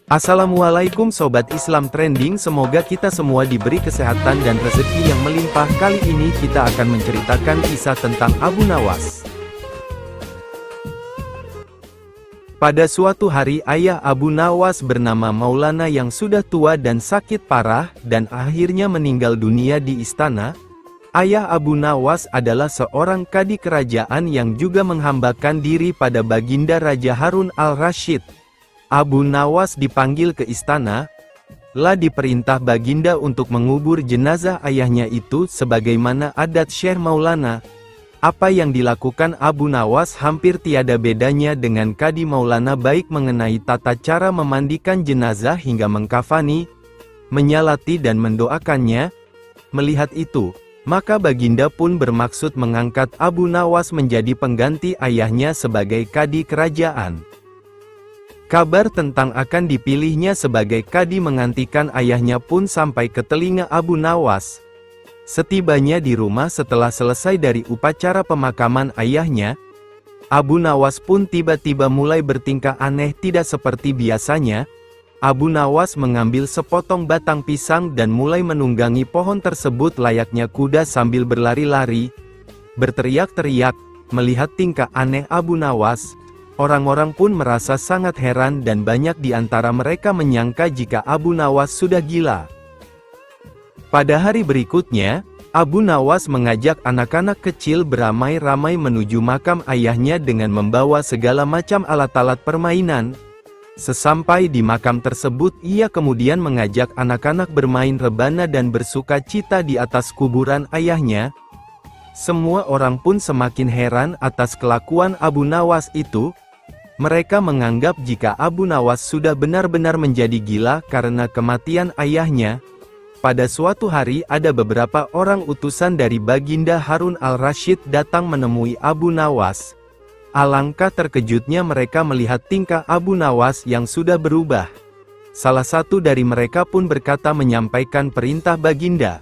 Assalamualaikum Sobat Islam Trending, semoga kita semua diberi kesehatan dan rezeki yang melimpah. Kali ini kita akan menceritakan kisah tentang Abu Nawas. Pada suatu hari ayah Abu Nawas bernama Maulana yang sudah tua dan sakit parah, dan akhirnya meninggal dunia di istana. Ayah Abu Nawas adalah seorang kadi kerajaan yang juga menghambakan diri pada baginda Raja Harun al-Rasyid. Abu Nawas dipanggil ke istana, diperintah baginda untuk mengubur jenazah ayahnya itu sebagaimana adat Syekh Maulana. Apa yang dilakukan Abu Nawas hampir tiada bedanya dengan Kadi Maulana, baik mengenai tata cara memandikan jenazah hingga mengkafani, menyalati dan mendoakannya. Melihat itu, maka baginda pun bermaksud mengangkat Abu Nawas menjadi pengganti ayahnya sebagai kadi kerajaan. Kabar tentang akan dipilihnya sebagai kadi menggantikan ayahnya pun sampai ke telinga Abu Nawas. Setibanya di rumah setelah selesai dari upacara pemakaman ayahnya, Abu Nawas pun tiba-tiba mulai bertingkah aneh tidak seperti biasanya. Abu Nawas mengambil sepotong batang pisang dan mulai menunggangi pohon tersebut layaknya kuda sambil berlari-lari, berteriak-teriak. Melihat tingkah aneh Abu Nawas, orang-orang pun merasa sangat heran dan banyak di antara mereka menyangka jika Abu Nawas sudah gila. Pada hari berikutnya, Abu Nawas mengajak anak-anak kecil beramai-ramai menuju makam ayahnya dengan membawa segala macam alat-alat permainan. Sesampai di makam tersebut, ia kemudian mengajak anak-anak bermain rebana dan bersuka cita di atas kuburan ayahnya. Semua orang pun semakin heran atas kelakuan Abu Nawas itu. Mereka menganggap jika Abu Nawas sudah benar-benar menjadi gila karena kematian ayahnya. Pada suatu hari ada beberapa orang utusan dari baginda Harun al-Rasyid datang menemui Abu Nawas. Alangkah terkejutnya mereka melihat tingkah Abu Nawas yang sudah berubah. Salah satu dari mereka pun berkata menyampaikan perintah baginda.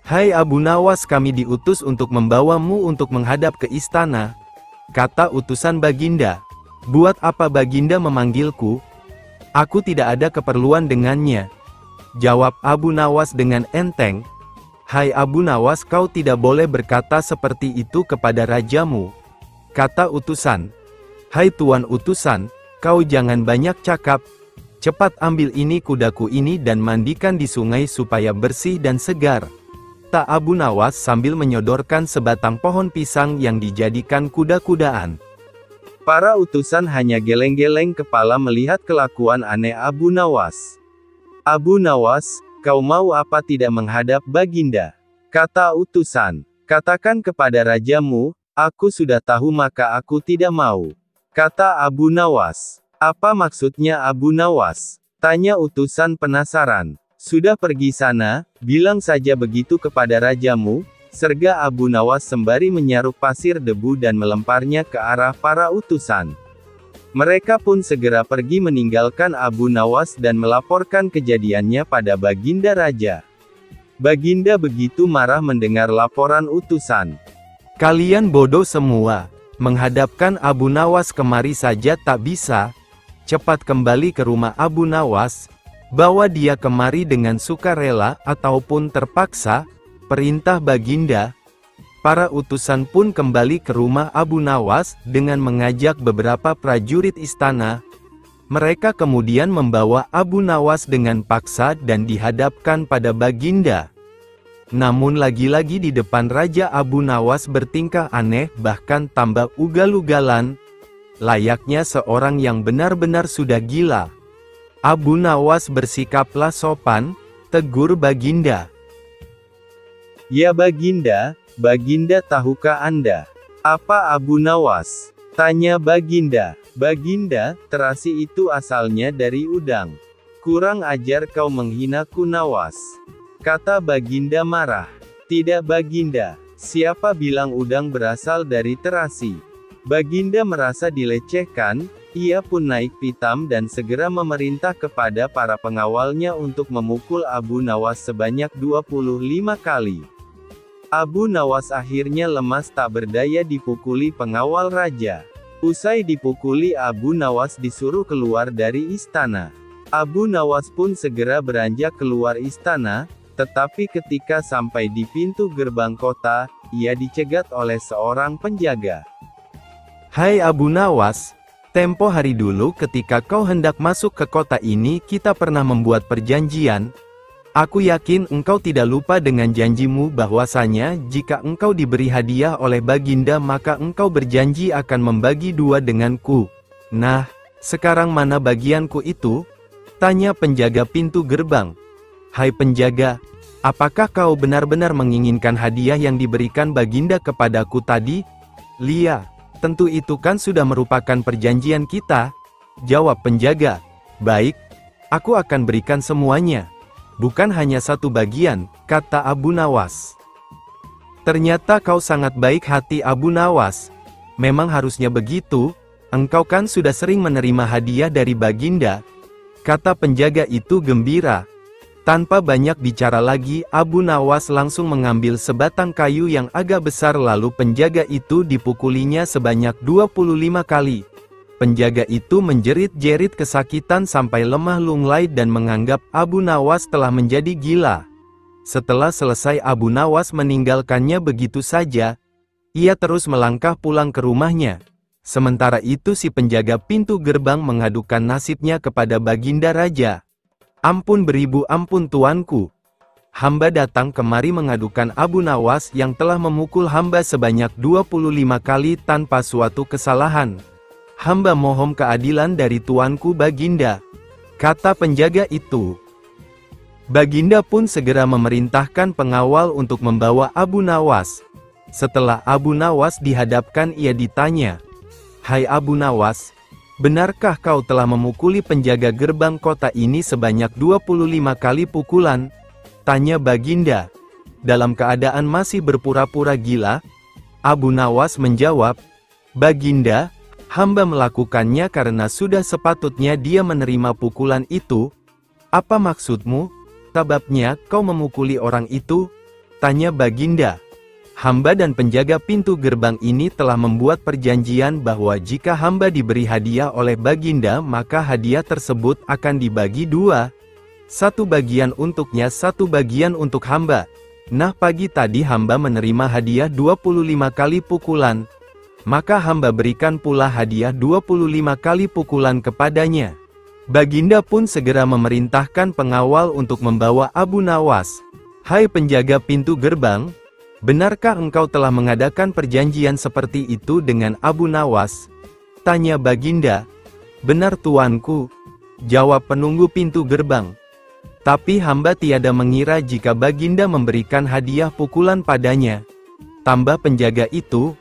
"Hai Abu Nawas, kami diutus untuk membawamu untuk menghadap ke istana," kata utusan baginda. "Buat apa baginda memanggilku? Aku tidak ada keperluan dengannya," jawab Abu Nawas dengan enteng. "Hai Abu Nawas, kau tidak boleh berkata seperti itu kepada rajamu," kata utusan. "Hai tuan utusan, kau jangan banyak cakap. Cepat ambil ini kudaku ini dan mandikan di sungai supaya bersih dan segar," kata Abu Nawas sambil menyodorkan sebatang pohon pisang yang dijadikan kuda-kudaan. Para utusan hanya geleng-geleng kepala melihat kelakuan aneh Abu Nawas. "Abu Nawas, kau mau apa tidak menghadap baginda?" kata utusan. "Katakan kepada rajamu, aku sudah tahu maka aku tidak mau," kata Abu Nawas. "Apa maksudnya Abu Nawas?" tanya utusan penasaran. "Sudah pergi sana, bilang saja begitu kepada rajamu," serga Abu Nawas sembari menyaruk pasir debu dan melemparnya ke arah para utusan. Mereka pun segera pergi meninggalkan Abu Nawas dan melaporkan kejadiannya pada baginda raja. Baginda begitu marah mendengar laporan utusan. "Kalian bodoh semua, menghadapkan Abu Nawas kemari saja tak bisa. Cepat kembali ke rumah Abu Nawas, bawa dia kemari dengan sukarela ataupun terpaksa," perintah baginda. Para utusan pun kembali ke rumah Abu Nawas dengan mengajak beberapa prajurit istana. Mereka kemudian membawa Abu Nawas dengan paksa dan dihadapkan pada baginda. Namun lagi-lagi di depan raja Abu Nawas bertingkah aneh, bahkan tambah ugal-ugalan, layaknya seorang yang benar-benar sudah gila. Abu Nawas bersikaplah sopan, tegur baginda. "Ya baginda, baginda tahukah Anda apa Abu Nawas?" tanya baginda. "Baginda, terasi itu asalnya dari udang. Kurang ajar kau menghinaku Nawas," kata baginda marah. "Tidak baginda, siapa bilang udang berasal dari terasi?" Baginda merasa dilecehkan. Ia pun naik pitam dan segera memerintah kepada para pengawalnya untuk memukul Abu Nawas sebanyak 25 kali. Abu Nawas akhirnya lemas tak berdaya dipukuli pengawal raja. Usai dipukuli, Abu Nawas disuruh keluar dari istana. Abu Nawas pun segera beranjak keluar istana, tetapi ketika sampai di pintu gerbang kota, ia dicegat oleh seorang penjaga. "Hai Abu Nawas, tempo hari dulu ketika kau hendak masuk ke kota ini kita pernah membuat perjanjian. Aku yakin engkau tidak lupa dengan janjimu bahwasanya jika engkau diberi hadiah oleh Baginda maka engkau berjanji akan membagi dua denganku. Nah, sekarang mana bagianku itu?" tanya penjaga pintu gerbang. "Hai penjaga, apakah kau benar-benar menginginkan hadiah yang diberikan Baginda kepadaku tadi?" "Lia, tentu itu kan sudah merupakan perjanjian kita," jawab penjaga. "Baik, aku akan berikan semuanya. Bukan hanya satu bagian," kata Abu Nawas. "Ternyata kau sangat baik hati Abu Nawas. Memang harusnya begitu, engkau kan sudah sering menerima hadiah dari Baginda," kata penjaga itu gembira. Tanpa banyak bicara lagi, Abu Nawas langsung mengambil sebatang kayu yang agak besar lalu penjaga itu dipukulinya sebanyak 25 kali. Penjaga itu menjerit-jerit kesakitan sampai lemah lunglai dan menganggap Abu Nawas telah menjadi gila. Setelah selesai Abu Nawas meninggalkannya begitu saja, ia terus melangkah pulang ke rumahnya. Sementara itu si penjaga pintu gerbang mengadukan nasibnya kepada Baginda Raja. "Ampun beribu ampun tuanku. Hamba datang kemari mengadukan Abu Nawas yang telah memukul hamba sebanyak 25 kali tanpa suatu kesalahan. Hamba mohon keadilan dari tuanku Baginda," kata penjaga itu. Baginda pun segera memerintahkan pengawal untuk membawa Abu Nawas. Setelah Abu Nawas dihadapkan ia ditanya, "Hai Abu Nawas, benarkah kau telah memukuli penjaga gerbang kota ini sebanyak 25 kali pukulan?" tanya Baginda. Dalam keadaan masih berpura-pura gila, Abu Nawas menjawab, "Baginda, hamba melakukannya karena sudah sepatutnya dia menerima pukulan itu." "Apa maksudmu? Sebabnya kau memukuli orang itu?" tanya Baginda. "Hamba dan penjaga pintu gerbang ini telah membuat perjanjian bahwa jika hamba diberi hadiah oleh Baginda maka hadiah tersebut akan dibagi dua. Satu bagian untuknya, satu bagian untuk hamba. Nah pagi tadi hamba menerima hadiah 25 kali pukulan. Maka hamba berikan pula hadiah 25 kali pukulan kepadanya." Baginda pun segera memerintahkan pengawal untuk membawa Abu Nawas. "Hai penjaga pintu gerbang, benarkah engkau telah mengadakan perjanjian seperti itu dengan Abu Nawas?" tanya Baginda. "Benar tuanku," jawab penunggu pintu gerbang. "Tapi hamba tiada mengira jika Baginda memberikan hadiah pukulan padanya," tambah penjaga itu.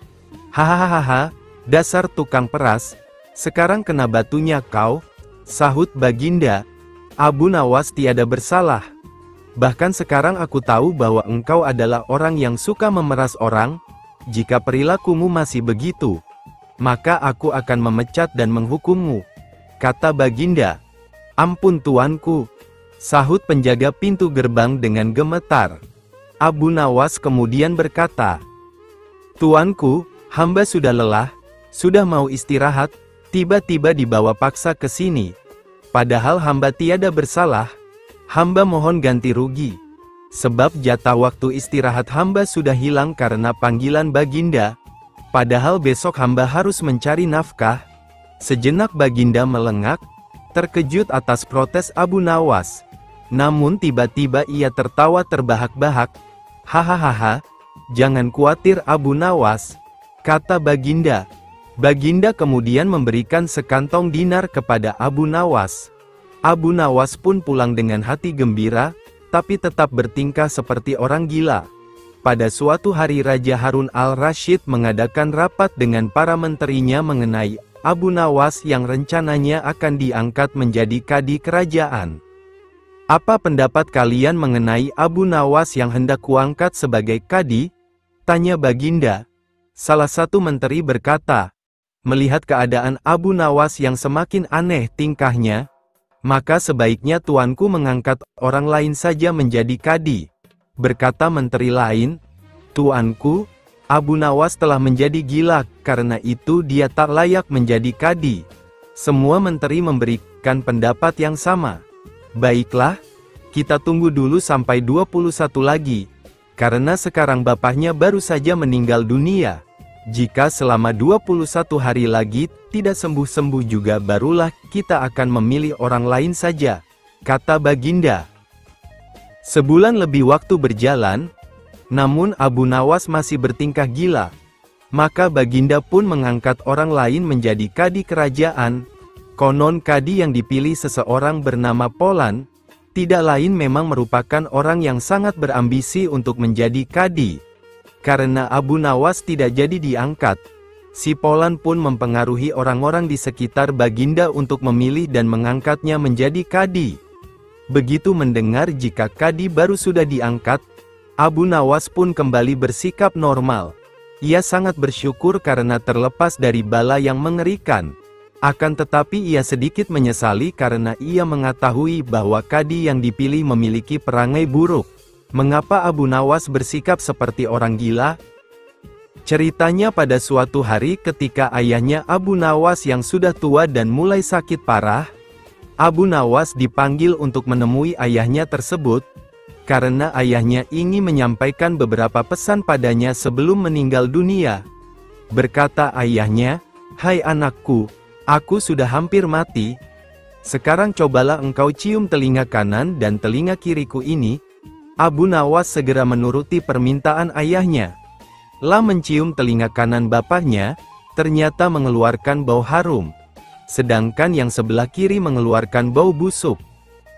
"Hahaha, dasar tukang peras, sekarang kena batunya kau," sahut Baginda. "Abu Nawas tiada bersalah. Bahkan sekarang aku tahu bahwa engkau adalah orang yang suka memeras orang. Jika perilakumu masih begitu, maka aku akan memecat dan menghukummu," kata Baginda. "Ampun tuanku," sahut penjaga pintu gerbang dengan gemetar. Abu Nawas kemudian berkata, "Tuanku, hamba sudah lelah, sudah mau istirahat, tiba-tiba dibawa paksa ke sini. Padahal hamba tiada bersalah. Hamba mohon ganti rugi. Sebab jatah waktu istirahat hamba sudah hilang karena panggilan Baginda. Padahal besok hamba harus mencari nafkah." Sejenak Baginda melengak, terkejut atas protes Abu Nawas. Namun tiba-tiba ia tertawa terbahak-bahak. "Hahaha, jangan khawatir Abu Nawas," kata Baginda. Baginda kemudian memberikan sekantong dinar kepada Abu Nawas. Abu Nawas pun pulang dengan hati gembira, tapi tetap bertingkah seperti orang gila. Pada suatu hari Raja Harun al-Rasyid mengadakan rapat dengan para menterinya mengenai Abu Nawas yang rencananya akan diangkat menjadi kadi kerajaan. "Apa pendapat kalian mengenai Abu Nawas yang hendak kuangkat sebagai kadi?" tanya Baginda. Salah satu menteri berkata, "Melihat keadaan Abu Nawas yang semakin aneh tingkahnya, maka sebaiknya tuanku mengangkat orang lain saja menjadi kadi." Berkata menteri lain, "Tuanku, Abu Nawas telah menjadi gila, karena itu dia tak layak menjadi kadi." Semua menteri memberi kan pendapat yang sama. Baiklah, kita tunggu dulu sampai 21 lagi, karena sekarang bapaknya baru saja meninggal dunia. Jika selama 21 hari lagi tidak sembuh-sembuh juga barulah kita akan memilih orang lain saja, kata Baginda. Sebulan lebih waktu berjalan, namun Abu Nawas masih bertingkah gila. Maka Baginda pun mengangkat orang lain menjadi kadi kerajaan. Konon kadi yang dipilih seseorang bernama Polan, tidak lain memang merupakan orang yang sangat berambisi untuk menjadi kadi. Karena Abu Nawas tidak jadi diangkat, si Polan pun mempengaruhi orang-orang di sekitar Baginda untuk memilih dan mengangkatnya menjadi kadi. Begitu mendengar jika kadi baru sudah diangkat, Abu Nawas pun kembali bersikap normal. Ia sangat bersyukur karena terlepas dari bala yang mengerikan. Akan tetapi ia sedikit menyesali karena ia mengetahui bahwa kadi yang dipilih memiliki perangai buruk. Mengapa Abu Nawas bersikap seperti orang gila? Ceritanya pada suatu hari ketika ayahnya Abu Nawas yang sudah tua dan mulai sakit parah, Abu Nawas dipanggil untuk menemui ayahnya tersebut, karena ayahnya ingin menyampaikan beberapa pesan padanya sebelum meninggal dunia. Berkata ayahnya, "Hai anakku, aku sudah hampir mati. Sekarang cobalah engkau cium telinga kanan dan telinga kiriku ini." Abu Nawas segera menuruti permintaan ayahnya. Lah mencium telinga kanan bapaknya, ternyata mengeluarkan bau harum. Sedangkan yang sebelah kiri mengeluarkan bau busuk.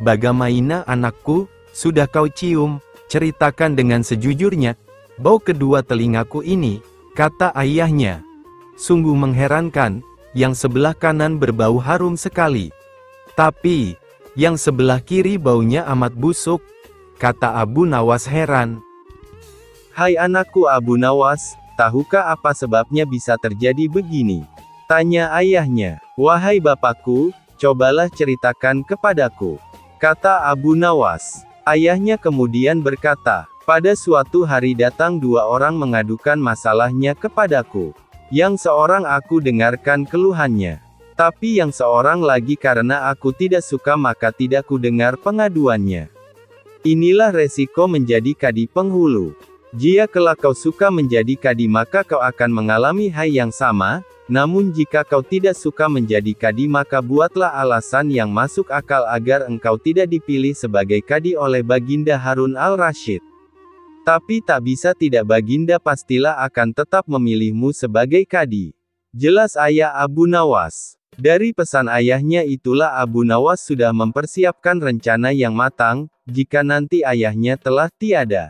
"Bagaimana anakku, sudah kau cium?" Ceritakan dengan sejujurnya. "Bau kedua telingaku ini," kata ayahnya. "Sungguh mengherankan, yang sebelah kanan berbau harum sekali. Tapi, yang sebelah kiri baunya amat busuk," kata Abu Nawas heran. "Hai anakku Abu Nawas, tahukah apa sebabnya bisa terjadi begini?" tanya ayahnya. "Wahai bapakku, cobalah ceritakan kepadaku," kata Abu Nawas. Ayahnya kemudian berkata, "Pada suatu hari datang dua orang mengadukan masalahnya kepadaku. Yang seorang aku dengarkan keluhannya. Tapi yang seorang lagi karena aku tidak suka maka tidak ku dengar pengaduannya. Inilah resiko menjadi kadi penghulu. Jika kelak kau suka menjadi kadi maka kau akan mengalami hal yang sama, namun jika kau tidak suka menjadi kadi maka buatlah alasan yang masuk akal agar engkau tidak dipilih sebagai kadi oleh Baginda Harun al-Rasyid. Tapi tak bisa tidak, Baginda pastilah akan tetap memilihmu sebagai kadi." Jelas ayah Abu Nawas. Dari pesan ayahnya itulah Abu Nawas sudah mempersiapkan rencana yang matang, jika nanti ayahnya telah tiada.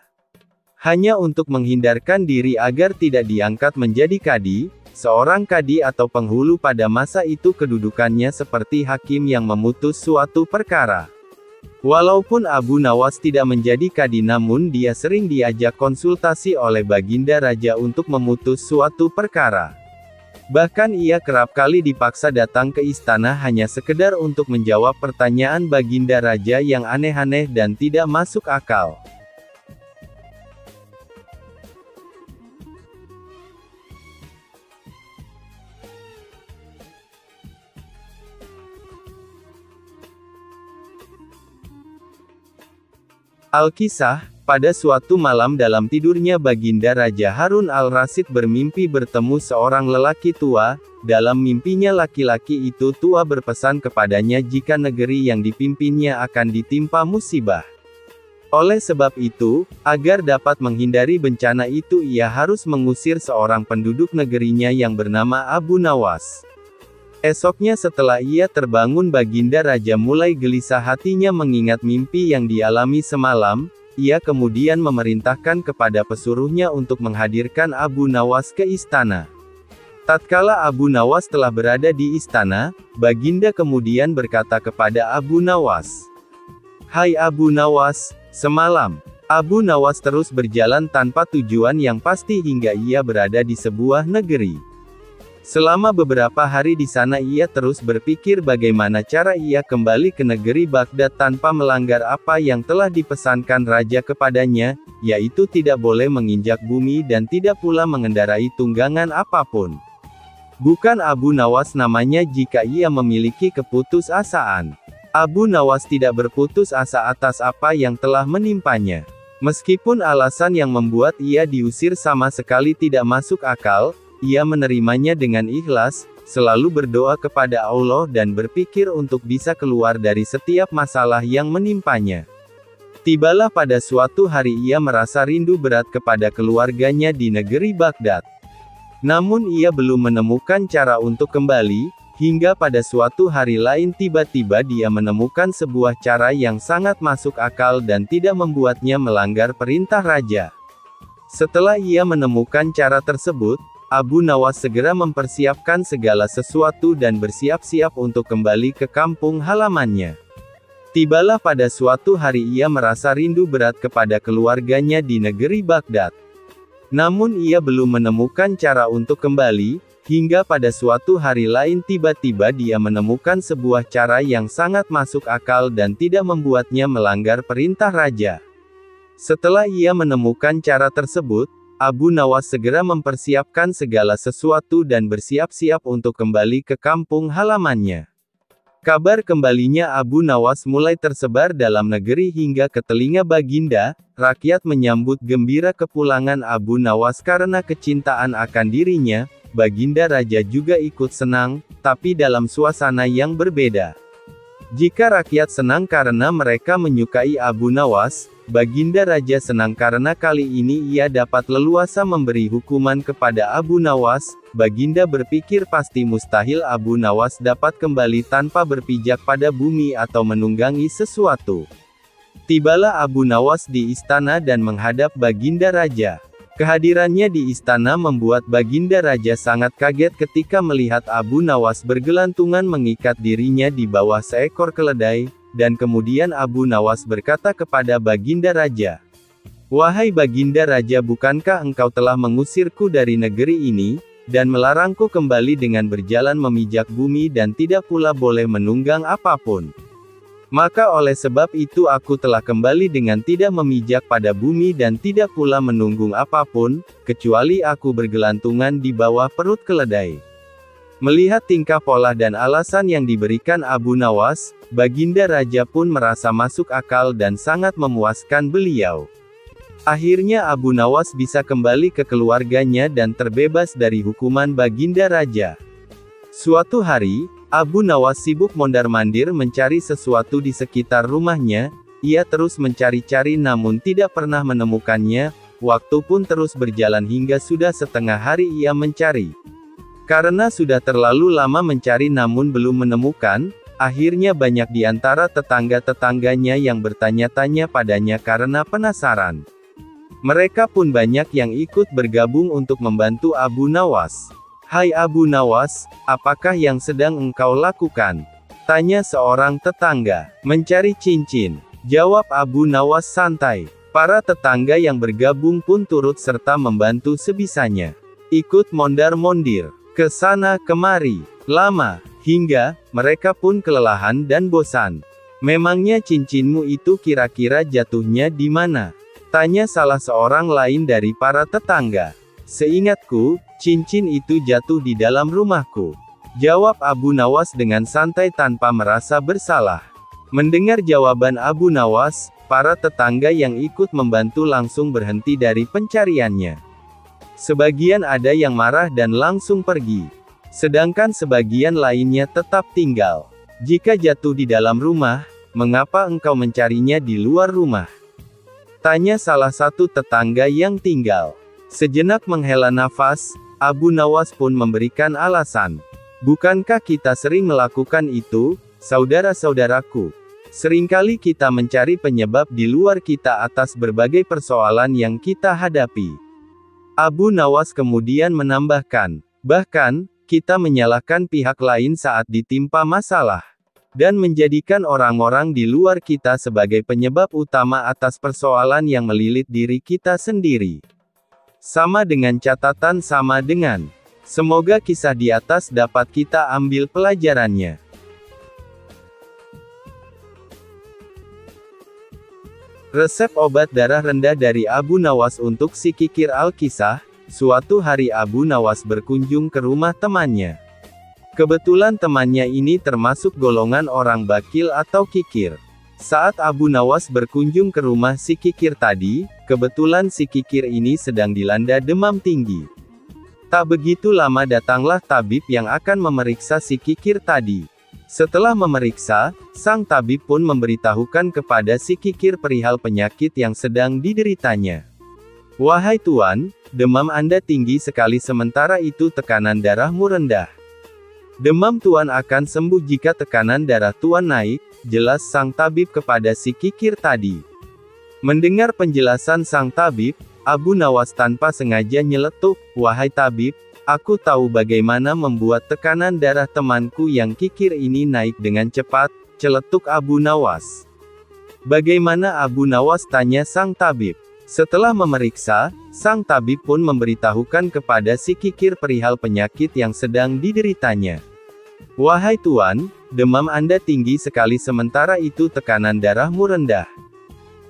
Hanya untuk menghindarkan diri agar tidak diangkat menjadi kadi, seorang kadi atau penghulu pada masa itu kedudukannya seperti hakim yang memutus suatu perkara. Walaupun Abu Nawas tidak menjadi kadi namun dia sering diajak konsultasi oleh Baginda Raja untuk memutus suatu perkara. Bahkan ia kerap kali dipaksa datang ke istana hanya sekedar untuk menjawab pertanyaan Baginda Raja yang aneh-aneh dan tidak masuk akal. Al-Kisah, pada suatu malam dalam tidurnya Baginda Raja Harun al-Rasyid bermimpi bertemu seorang lelaki tua. Dalam mimpinya laki-laki itu tua berpesan kepadanya jika negeri yang dipimpinnya akan ditimpa musibah. Oleh sebab itu, agar dapat menghindari bencana itu ia harus mengusir seorang penduduk negerinya yang bernama Abu Nawas. Esoknya setelah ia terbangun Baginda Raja mulai gelisah hatinya mengingat mimpi yang dialami semalam. Ia kemudian memerintahkan kepada pesuruhnya untuk menghadirkan Abu Nawas ke istana. Tatkala Abu Nawas telah berada di istana, Baginda kemudian berkata kepada Abu Nawas, "Hai Abu Nawas, semalam, Abu Nawas terus berjalan tanpa tujuan yang pasti hingga ia berada di sebuah negeri. Selama beberapa hari di sana ia terus berpikir bagaimana cara ia kembali ke negeri Baghdad tanpa melanggar apa yang telah dipesankan raja kepadanya, yaitu tidak boleh menginjak bumi dan tidak pula mengendarai tunggangan apapun. Bukan Abu Nawas namanya jika ia memiliki keputusasaan. Abu Nawas tidak berputus asa atas apa yang telah menimpanya. Meskipun alasan yang membuat ia diusir sama sekali tidak masuk akal, ia menerimanya dengan ikhlas, selalu berdoa kepada Allah dan berpikir untuk bisa keluar dari setiap masalah yang menimpanya. Tibalah pada suatu hari ia merasa rindu berat kepada keluarganya di negeri Baghdad. Namun ia belum menemukan cara untuk kembali, hingga pada suatu hari lain tiba-tiba dia menemukan sebuah cara yang sangat masuk akal dan tidak membuatnya melanggar perintah raja. Setelah ia menemukan cara tersebut, Abu Nawas segera mempersiapkan segala sesuatu dan bersiap-siap untuk kembali ke kampung halamannya. Tibalah pada suatu hari ia merasa rindu berat kepada keluarganya di negeri Baghdad. Namun ia belum menemukan cara untuk kembali, hingga pada suatu hari lain tiba-tiba dia menemukan sebuah cara yang sangat masuk akal dan tidak membuatnya melanggar perintah raja. Setelah ia menemukan cara tersebut, Abu Nawas segera mempersiapkan segala sesuatu dan bersiap-siap untuk kembali ke kampung halamannya. Kabar kembalinya Abu Nawas mulai tersebar dalam negeri hingga ke telinga Baginda. Rakyat menyambut gembira kepulangan Abu Nawas karena kecintaan akan dirinya. Baginda Raja juga ikut senang, tapi dalam suasana yang berbeda. Jika rakyat senang karena mereka menyukai Abu Nawas, Baginda Raja senang karena kali ini ia dapat leluasa memberi hukuman kepada Abu Nawas. Baginda berpikir pasti mustahil Abu Nawas dapat kembali tanpa berpijak pada bumi atau menunggangi sesuatu. Tibalah Abu Nawas di istana dan menghadap Baginda Raja. Kehadirannya di istana membuat Baginda Raja sangat kaget ketika melihat Abu Nawas bergelantungan mengikat dirinya di bawah seekor keledai, dan kemudian Abu Nawas berkata kepada Baginda Raja, "Wahai Baginda Raja, bukankah engkau telah mengusirku dari negeri ini, dan melarangku kembali dengan berjalan memijak bumi dan tidak pula boleh menunggang apapun? Maka oleh sebab itu aku telah kembali dengan tidak memijak pada bumi dan tidak pula menunggung apapun, kecuali aku bergelantungan di bawah perut keledai." Melihat tingkah pola dan alasan yang diberikan Abu Nawas, Baginda Raja pun merasa masuk akal dan sangat memuaskan beliau. Akhirnya Abu Nawas bisa kembali ke keluarganya dan terbebas dari hukuman Baginda Raja. Suatu hari, Abu Nawas sibuk mondar-mandir mencari sesuatu di sekitar rumahnya. Ia terus mencari-cari namun tidak pernah menemukannya. Waktu pun terus berjalan hingga sudah setengah hari ia mencari. Karena sudah terlalu lama mencari namun belum menemukan, akhirnya banyak di antara tetangga-tetangganya yang bertanya-tanya padanya karena penasaran. Mereka pun banyak yang ikut bergabung untuk membantu Abu Nawas. "Hai Abu Nawas, apakah yang sedang engkau lakukan?" tanya seorang tetangga. "Mencari cincin," jawab Abu Nawas santai. Para tetangga yang bergabung pun turut serta membantu sebisanya. Ikut mondar-mondir, ke sana kemari, lama, hingga mereka pun kelelahan dan bosan. "Memangnya cincinmu itu kira-kira jatuhnya di mana?" tanya salah seorang lain dari para tetangga. "Seingatku, cincin itu jatuh di dalam rumahku," jawab Abu Nawas dengan santai tanpa merasa bersalah. Mendengar jawaban Abu Nawas, para tetangga yang ikut membantu langsung berhenti dari pencariannya. Sebagian ada yang marah dan langsung pergi. Sedangkan sebagian lainnya tetap tinggal. "Jika jatuh di dalam rumah, mengapa engkau mencarinya di luar rumah?" tanya salah satu tetangga yang tinggal. Sejenak menghela nafas, Abu Nawas pun memberikan alasan. "Bukankah kita sering melakukan itu, saudara-saudaraku? Seringkali kita mencari penyebab di luar kita atas berbagai persoalan yang kita hadapi." Abu Nawas kemudian menambahkan, "Bahkan, kita menyalahkan pihak lain saat ditimpa masalah, dan menjadikan orang-orang di luar kita sebagai penyebab utama atas persoalan yang melilit diri kita sendiri. Sama dengan catatan sama dengan. Semoga kisah di atas dapat kita ambil pelajarannya." Resep obat darah rendah dari Abu Nawas untuk si kikir Al-Kisah. Suatu hari Abu Nawas berkunjung ke rumah temannya. Kebetulan temannya ini termasuk golongan orang bakil atau kikir. Saat Abu Nawas berkunjung ke rumah si kikir tadi, kebetulan si kikir ini sedang dilanda demam tinggi. Tak begitu lama datanglah tabib yang akan memeriksa si kikir tadi. Setelah memeriksa, sang tabib pun memberitahukan kepada si kikir perihal penyakit yang sedang dideritanya. "Wahai Tuan, demam Anda tinggi sekali sementara itu tekanan darahmu rendah. Demam Tuan akan sembuh jika tekanan darah Tuan naik," jelas sang tabib kepada si kikir tadi. Mendengar penjelasan sang tabib, Abu Nawas tanpa sengaja nyeletuk, "Wahai tabib, aku tahu bagaimana membuat tekanan darah temanku yang kikir ini naik dengan cepat," celetuk Abu Nawas. "Bagaimana Abu Nawas?" tanya sang tabib. Setelah memeriksa, sang tabib pun memberitahukan kepada si kikir perihal penyakit yang sedang dideritanya. "Wahai Tuan, demam Anda tinggi sekali sementara itu tekanan darahmu rendah.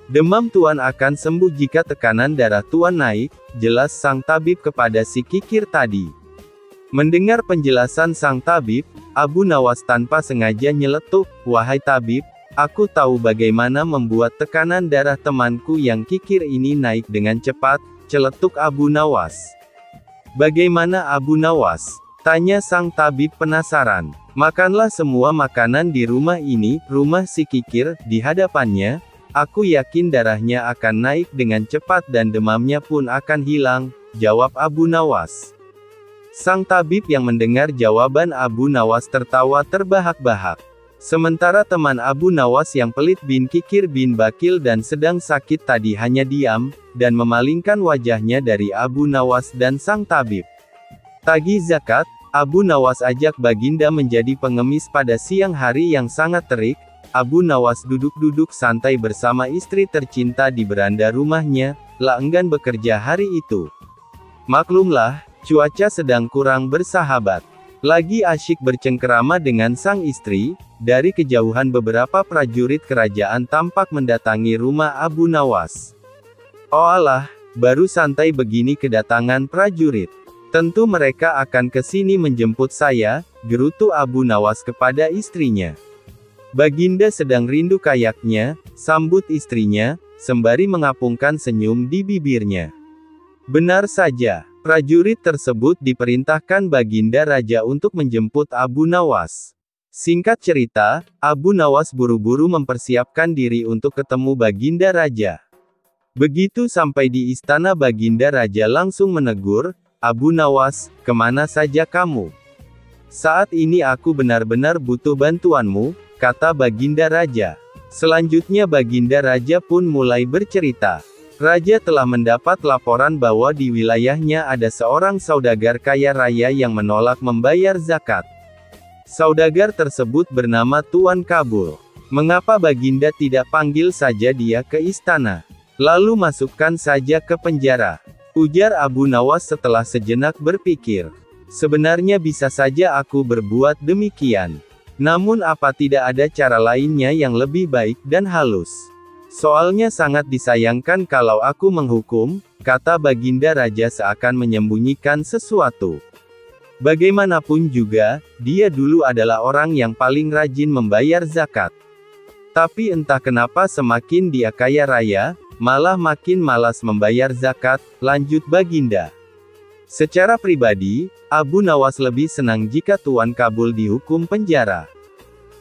Demam Tuan akan sembuh jika tekanan darah Tuan naik," jelas sang tabib kepada si kikir tadi. Mendengar penjelasan sang tabib, Abu Nawas tanpa sengaja nyeletuk, "Wahai tabib, aku tahu bagaimana membuat tekanan darah temanku yang kikir ini naik dengan cepat," celetuk Abu Nawas. "Bagaimana Abu Nawas?" tanya sang tabib penasaran. "Makanlah semua makanan di rumah ini," rumah si kikir, di hadapannya. "Aku yakin darahnya akan naik dengan cepat dan demamnya pun akan hilang," jawab Abu Nawas. Sang tabib yang mendengar jawaban Abu Nawas tertawa terbahak-bahak. Sementara teman Abu Nawas yang pelit bin Kikir bin Bakil dan sedang sakit tadi hanya diam, dan memalingkan wajahnya dari Abu Nawas dan sang tabib. Tagih zakat, Abu Nawas ajak Baginda menjadi pengemis pada siang hari yang sangat terik. Abu Nawas duduk-duduk santai bersama istri tercinta di beranda rumahnya, lah enggan bekerja hari itu. Maklumlah, cuaca sedang kurang bersahabat. Lagi asyik bercengkerama dengan sang istri, dari kejauhan beberapa prajurit kerajaan tampak mendatangi rumah Abu Nawas. "Oh alah, baru santai begini kedatangan prajurit. Tentu mereka akan ke sini menjemput saya," gerutu Abu Nawas kepada istrinya. "Baginda sedang rindu kayaknya," sambut istrinya, sembari mengapungkan senyum di bibirnya. Benar saja, prajurit tersebut diperintahkan Baginda Raja untuk menjemput Abu Nawas. Singkat cerita, Abu Nawas buru-buru mempersiapkan diri untuk ketemu Baginda Raja. Begitu sampai di istana Baginda Raja langsung menegur, "Abu Nawas, kemana saja kamu? Saat ini aku benar-benar butuh bantuanmu," kata Baginda Raja. Selanjutnya Baginda Raja pun mulai bercerita. Raja telah mendapat laporan bahwa di wilayahnya ada seorang saudagar kaya raya yang menolak membayar zakat. Saudagar tersebut bernama Tuan Kabul. "Mengapa Baginda tidak panggil saja dia ke istana? Lalu masukkan saja ke penjara?" ujar Abu Nawas setelah sejenak berpikir. "Sebenarnya bisa saja aku berbuat demikian. Namun apa tidak ada cara lainnya yang lebih baik dan halus? Soalnya sangat disayangkan kalau aku menghukum," kata Baginda Raja seakan menyembunyikan sesuatu. Bagaimanapun juga, dia dulu adalah orang yang paling rajin membayar zakat. Tapi entah kenapa semakin dia kaya raya, malah makin malas membayar zakat, lanjut Baginda. Secara pribadi, Abu Nawas lebih senang jika Tuan Kabul dihukum penjara.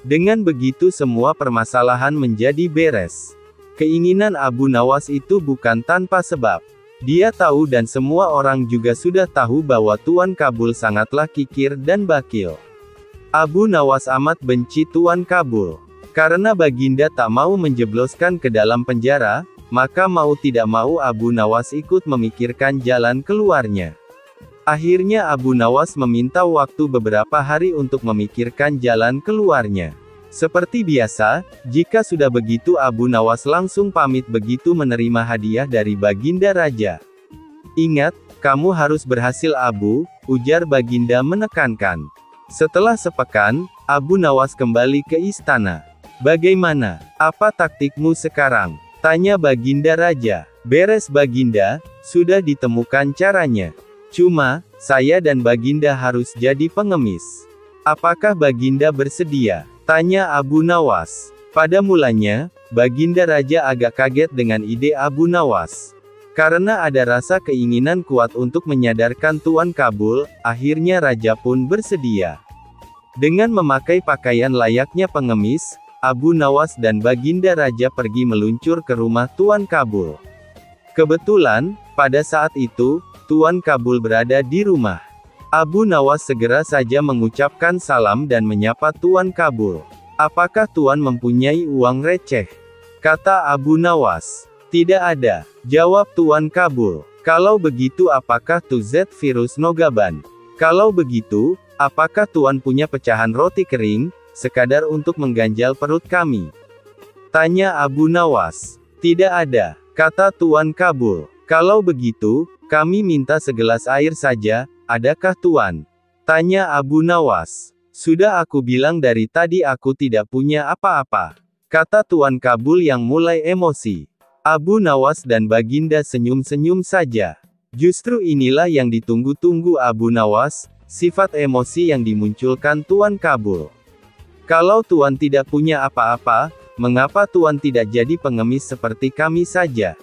Dengan begitu semua permasalahan menjadi beres. Keinginan Abu Nawas itu bukan tanpa sebab. Dia tahu dan semua orang juga sudah tahu bahwa Tuan Kabul sangatlah kikir dan bakil. Abu Nawas amat benci Tuan Kabul. Karena Baginda tak mau menjebloskan ke dalam penjara, maka mau tidak mau Abu Nawas ikut memikirkan jalan keluarnya. Akhirnya Abu Nawas meminta waktu beberapa hari untuk memikirkan jalan keluarnya. Seperti biasa, jika sudah begitu Abu Nawas langsung pamit begitu menerima hadiah dari Baginda Raja. "Ingat, kamu harus berhasil Abu," ujar Baginda menekankan. Setelah sepekan, Abu Nawas kembali ke istana. "Bagaimana? Apa taktikmu sekarang?" tanya Baginda Raja. "Beres Baginda, sudah ditemukan caranya. Cuma, saya dan Baginda harus jadi pengemis. Apakah Baginda bersedia? Tanya Abu Nawas. Pada mulanya, Baginda Raja agak kaget dengan ide Abu Nawas. Karena ada rasa keinginan kuat untuk menyadarkan Tuan Kabul, akhirnya Raja pun bersedia. Dengan memakai pakaian layaknya pengemis, Abu Nawas dan Baginda Raja pergi meluncur ke rumah Tuan Kabul. Kebetulan, pada saat itu, Tuan Kabul berada di rumah. Abu Nawas segera saja mengucapkan salam dan menyapa Tuan Kabul. Apakah Tuan mempunyai uang receh? Kata Abu Nawas. Tidak ada, jawab Tuan Kabul. Kalau begitu apakah Tuzet virus Nogaban? Kalau begitu, apakah Tuan punya pecahan roti kering, sekadar untuk mengganjal perut kami? Tanya Abu Nawas. Tidak ada, kata Tuan Kabul. Kalau begitu, kami minta segelas air saja, adakah Tuan? Tanya Abu Nawas. Sudah aku bilang dari tadi aku tidak punya apa-apa, kata Tuan Kabul yang mulai emosi. Abu Nawas dan Baginda senyum-senyum saja. Justru inilah yang ditunggu-tunggu Abu Nawas, sifat emosi yang dimunculkan Tuan Kabul. Kalau Tuan tidak punya apa-apa, mengapa Tuan tidak jadi pengemis seperti kami saja?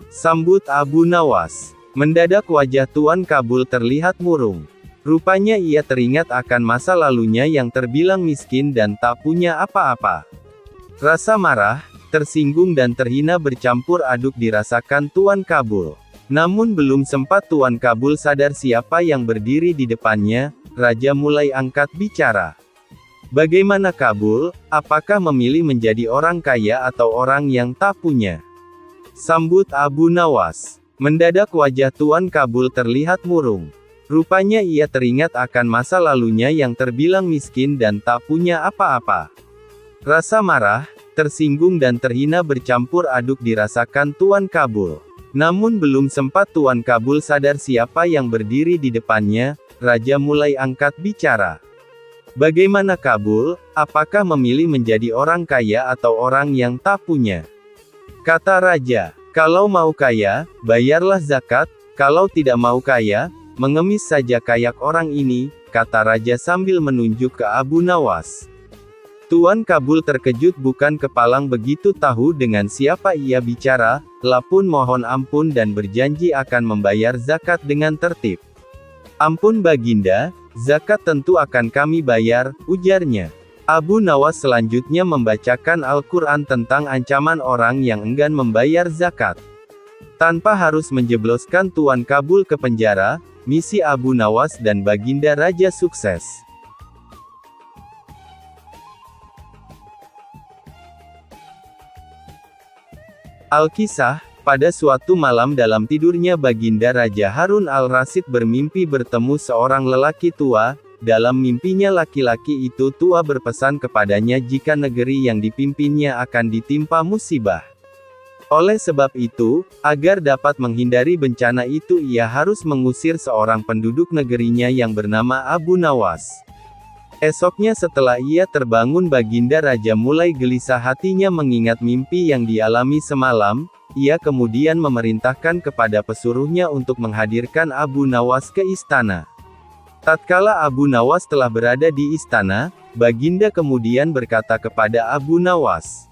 Sambut Abu Nawas. Mendadak wajah Tuan Kabul terlihat murung. Rupanya ia teringat akan masa lalunya yang terbilang miskin dan tak punya apa-apa. Rasa marah, tersinggung dan terhina bercampur aduk dirasakan Tuan Kabul. Namun belum sempat Tuan Kabul sadar siapa yang berdiri di depannya, Raja mulai angkat bicara. Bagaimana Kabul, apakah memilih menjadi orang kaya atau orang yang tak punya? Sambut Abu Nawas. Mendadak wajah Tuan Kabul terlihat murung. Rupanya ia teringat akan masa lalunya yang terbilang miskin dan tak punya apa-apa. Rasa marah, tersinggung dan terhina bercampur aduk dirasakan Tuan Kabul. Namun belum sempat Tuan Kabul sadar siapa yang berdiri di depannya, Raja mulai angkat bicara. Bagaimana Kabul, apakah memilih menjadi orang kaya atau orang yang tak punya? Kata Raja, kalau mau kaya, bayarlah zakat, kalau tidak mau kaya, mengemis saja kayak orang ini, kata Raja sambil menunjuk ke Abu Nawas. Tuan Kabul terkejut bukan kepalang begitu tahu dengan siapa ia bicara, lapun mohon ampun dan berjanji akan membayar zakat dengan tertib. Ampun Baginda, zakat tentu akan kami bayar, ujarnya. Abu Nawas selanjutnya membacakan Al-Quran tentang ancaman orang yang enggan membayar zakat. Tanpa harus menjebloskan Tuan Kabul ke penjara, misi Abu Nawas dan Baginda Raja sukses. Al-Kisah, pada suatu malam dalam tidurnya Baginda Raja Harun al-Rasyid bermimpi bertemu seorang lelaki tua. Dalam mimpinya laki-laki itu tua berpesan kepadanya jika negeri yang dipimpinnya akan ditimpa musibah. Oleh sebab itu, agar dapat menghindari bencana itu ia harus mengusir seorang penduduk negerinya yang bernama Abu Nawas. Esoknya setelah ia terbangun Baginda Raja mulai gelisah hatinya mengingat mimpi yang dialami semalam, ia kemudian memerintahkan kepada pesuruhnya untuk menghadirkan Abu Nawas ke istana. Tatkala Abu Nawas telah berada di istana, Baginda kemudian berkata kepada Abu Nawas.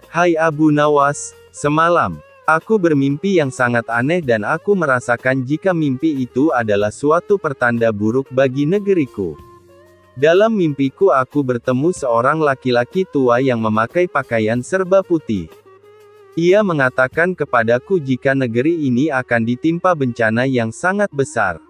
Hai Abu Nawas, semalam, aku bermimpi yang sangat aneh dan aku merasakan jika mimpi itu adalah suatu pertanda buruk bagi negeriku. Dalam mimpiku aku bertemu seorang laki-laki tua yang memakai pakaian serba putih. Ia mengatakan kepadaku jika negeri ini akan ditimpa bencana yang sangat besar.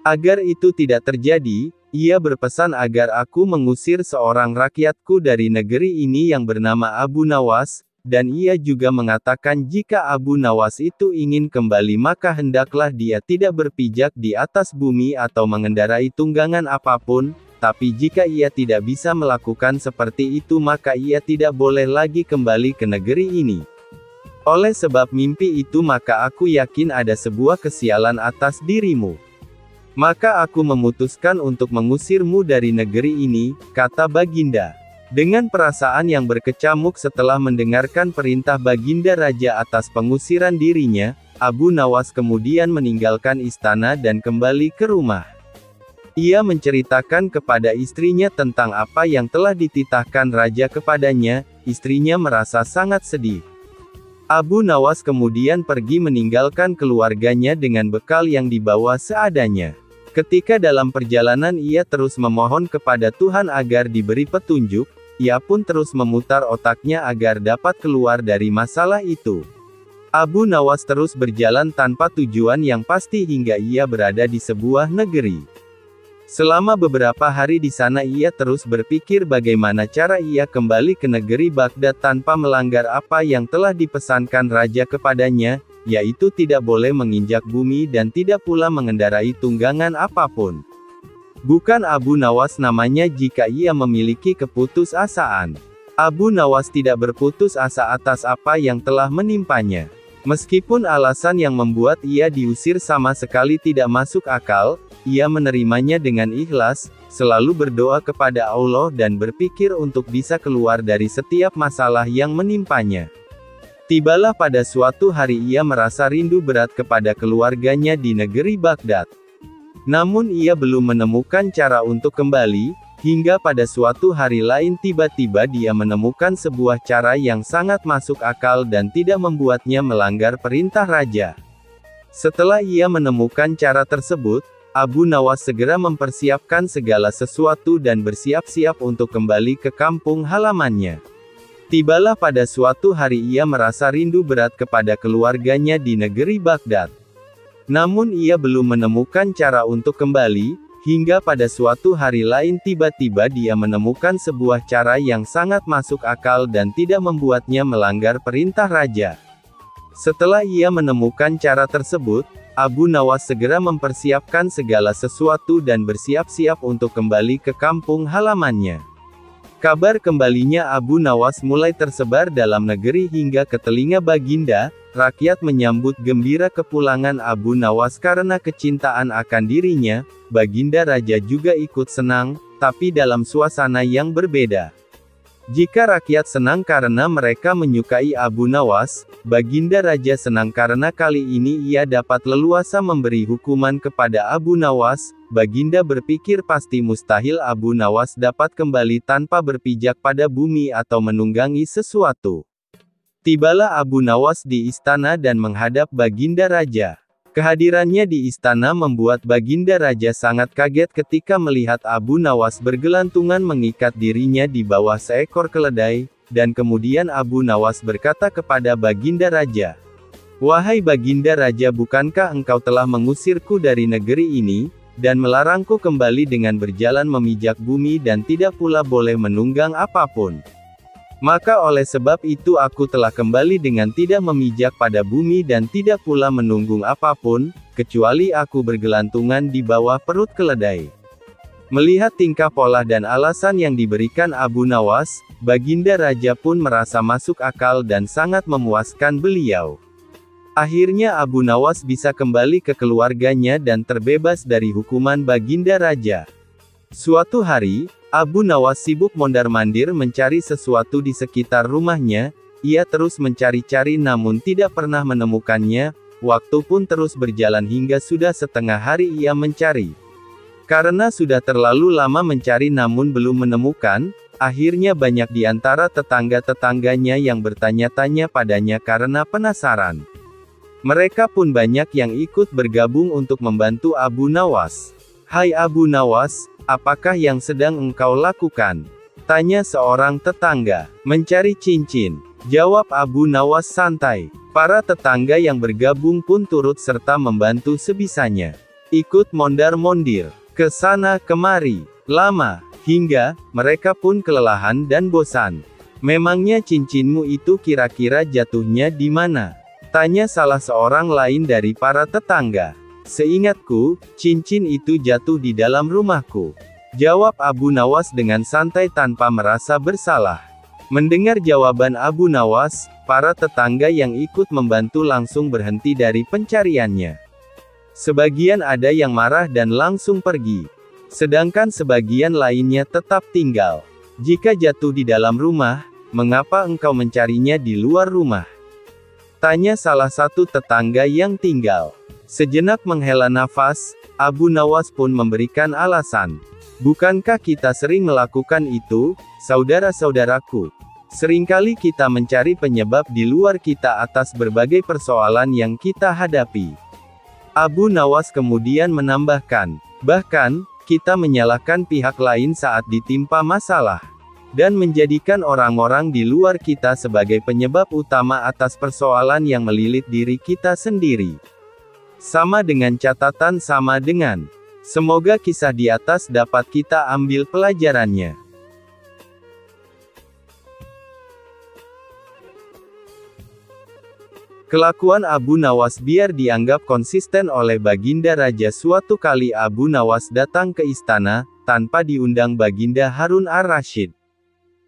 Agar itu tidak terjadi, ia berpesan agar aku mengusir seorang rakyatku dari negeri ini yang bernama Abu Nawas, dan ia juga mengatakan jika Abu Nawas itu ingin kembali maka hendaklah dia tidak berpijak di atas bumi atau mengendarai tunggangan apapun, tapi jika ia tidak bisa melakukan seperti itu maka ia tidak boleh lagi kembali ke negeri ini. Oleh sebab mimpi itu maka aku yakin ada sebuah kesialan atas dirimu. Maka aku memutuskan untuk mengusirmu dari negeri ini, kata Baginda. Dengan perasaan yang berkecamuk setelah mendengarkan perintah Baginda Raja atas pengusiran dirinya, Abu Nawas kemudian meninggalkan istana dan kembali ke rumah. Ia menceritakan kepada istrinya tentang apa yang telah dititahkan raja kepadanya. Istrinya merasa sangat sedih. Abu Nawas kemudian pergi meninggalkan keluarganya dengan bekal yang dibawa seadanya. Ketika dalam perjalanan ia terus memohon kepada Tuhan agar diberi petunjuk, ia pun terus memutar otaknya agar dapat keluar dari masalah itu. Abu Nawas terus berjalan tanpa tujuan yang pasti hingga ia berada di sebuah negeri. Selama beberapa hari di sana ia terus berpikir bagaimana cara ia kembali ke negeri Baghdad tanpa melanggar apa yang telah dipesankan raja kepadanya, yaitu tidak boleh menginjak bumi dan tidak pula mengendarai tunggangan apapun. Bukan Abu Nawas namanya jika ia memiliki keputusasaan. Abu Nawas tidak berputus asa atas apa yang telah menimpanya. Meskipun alasan yang membuat ia diusir sama sekali tidak masuk akal, ia menerimanya dengan ikhlas, selalu berdoa kepada Allah dan berpikir untuk bisa keluar dari setiap masalah yang menimpanya. Tibalah pada suatu hari ia merasa rindu berat kepada keluarganya di negeri Baghdad. Namun ia belum menemukan cara untuk kembali, hingga pada suatu hari lain tiba-tiba dia menemukan sebuah cara yang sangat masuk akal dan tidak membuatnya melanggar perintah raja. Setelah ia menemukan cara tersebut, Abu Nawas segera mempersiapkan segala sesuatu dan bersiap-siap untuk kembali ke kampung halamannya. Tibalah pada suatu hari ia merasa rindu berat kepada keluarganya di negeri Baghdad. Namun ia belum menemukan cara untuk kembali, hingga pada suatu hari lain tiba-tiba dia menemukan sebuah cara yang sangat masuk akal dan tidak membuatnya melanggar perintah raja. Setelah ia menemukan cara tersebut, Abu Nawas segera mempersiapkan segala sesuatu dan bersiap-siap untuk kembali ke kampung halamannya. Kabar kembalinya Abu Nawas mulai tersebar dalam negeri hingga ke telinga Baginda. Rakyat menyambut gembira kepulangan Abu Nawas karena kecintaan akan dirinya. Baginda Raja juga ikut senang, tapi dalam suasana yang berbeda. Jika rakyat senang karena mereka menyukai Abu Nawas, Baginda Raja senang karena kali ini ia dapat leluasa memberi hukuman kepada Abu Nawas. Baginda berpikir pasti mustahil Abu Nawas dapat kembali tanpa berpijak pada bumi atau menunggangi sesuatu. Tibalah Abu Nawas di istana dan menghadap Baginda Raja. Kehadirannya di istana membuat Baginda Raja sangat kaget ketika melihat Abu Nawas bergelantungan mengikat dirinya di bawah seekor keledai, dan kemudian Abu Nawas berkata kepada Baginda Raja, "Wahai Baginda Raja, bukankah engkau telah mengusirku dari negeri ini, dan melarangku kembali dengan berjalan memijak bumi dan tidak pula boleh menunggang apapun? Maka oleh sebab itu aku telah kembali dengan tidak memijak pada bumi dan tidak pula menunggung apapun, kecuali aku bergelantungan di bawah perut keledai." Melihat tingkah pola dan alasan yang diberikan Abu Nawas, Baginda Raja pun merasa masuk akal dan sangat memuaskan beliau. Akhirnya Abu Nawas bisa kembali ke keluarganya dan terbebas dari hukuman Baginda Raja. Suatu hari, Abu Nawas sibuk mondar-mandir mencari sesuatu di sekitar rumahnya. Ia terus mencari-cari namun tidak pernah menemukannya. Waktu pun terus berjalan hingga sudah setengah hari ia mencari. Karena sudah terlalu lama mencari namun belum menemukan, akhirnya banyak di antara tetangga-tetangganya yang bertanya-tanya padanya karena penasaran. Mereka pun banyak yang ikut bergabung untuk membantu Abu Nawas. "Hai Abu Nawas, apakah yang sedang engkau lakukan?" tanya seorang tetangga. "Mencari cincin," jawab Abu Nawas santai. Para tetangga yang bergabung pun turut serta membantu sebisanya. Ikut mondar-mondir, ke sana kemari, lama, hingga mereka pun kelelahan dan bosan. "Memangnya cincinmu itu kira-kira jatuhnya di mana?" tanya salah seorang lain dari para tetangga. "Seingatku, cincin itu jatuh di dalam rumahku," jawab Abu Nawas dengan santai tanpa merasa bersalah. Mendengar jawaban Abu Nawas, para tetangga yang ikut membantu langsung berhenti dari pencariannya. Sebagian ada yang marah dan langsung pergi. Sedangkan sebagian lainnya tetap tinggal. "Jika jatuh di dalam rumah, mengapa engkau mencarinya di luar rumah?" Tanya salah satu tetangga yang tinggal. Sejenak menghela nafas, Abu Nawas pun memberikan alasan. Bukankah kita sering melakukan itu, saudara-saudaraku? Seringkali kita mencari penyebab di luar kita atas berbagai persoalan yang kita hadapi. Abu Nawas kemudian menambahkan, bahkan, kita menyalahkan pihak lain saat ditimpa masalah. Dan menjadikan orang-orang di luar kita sebagai penyebab utama atas persoalan yang melilit diri kita sendiri. Sama dengan catatan sama dengan. Semoga kisah di atas dapat kita ambil pelajarannya. Kelakuan Abu Nawas biar dianggap konsisten oleh Baginda Raja. Suatu kali Abu Nawas datang ke istana, tanpa diundang Baginda Harun ar-Rasyid.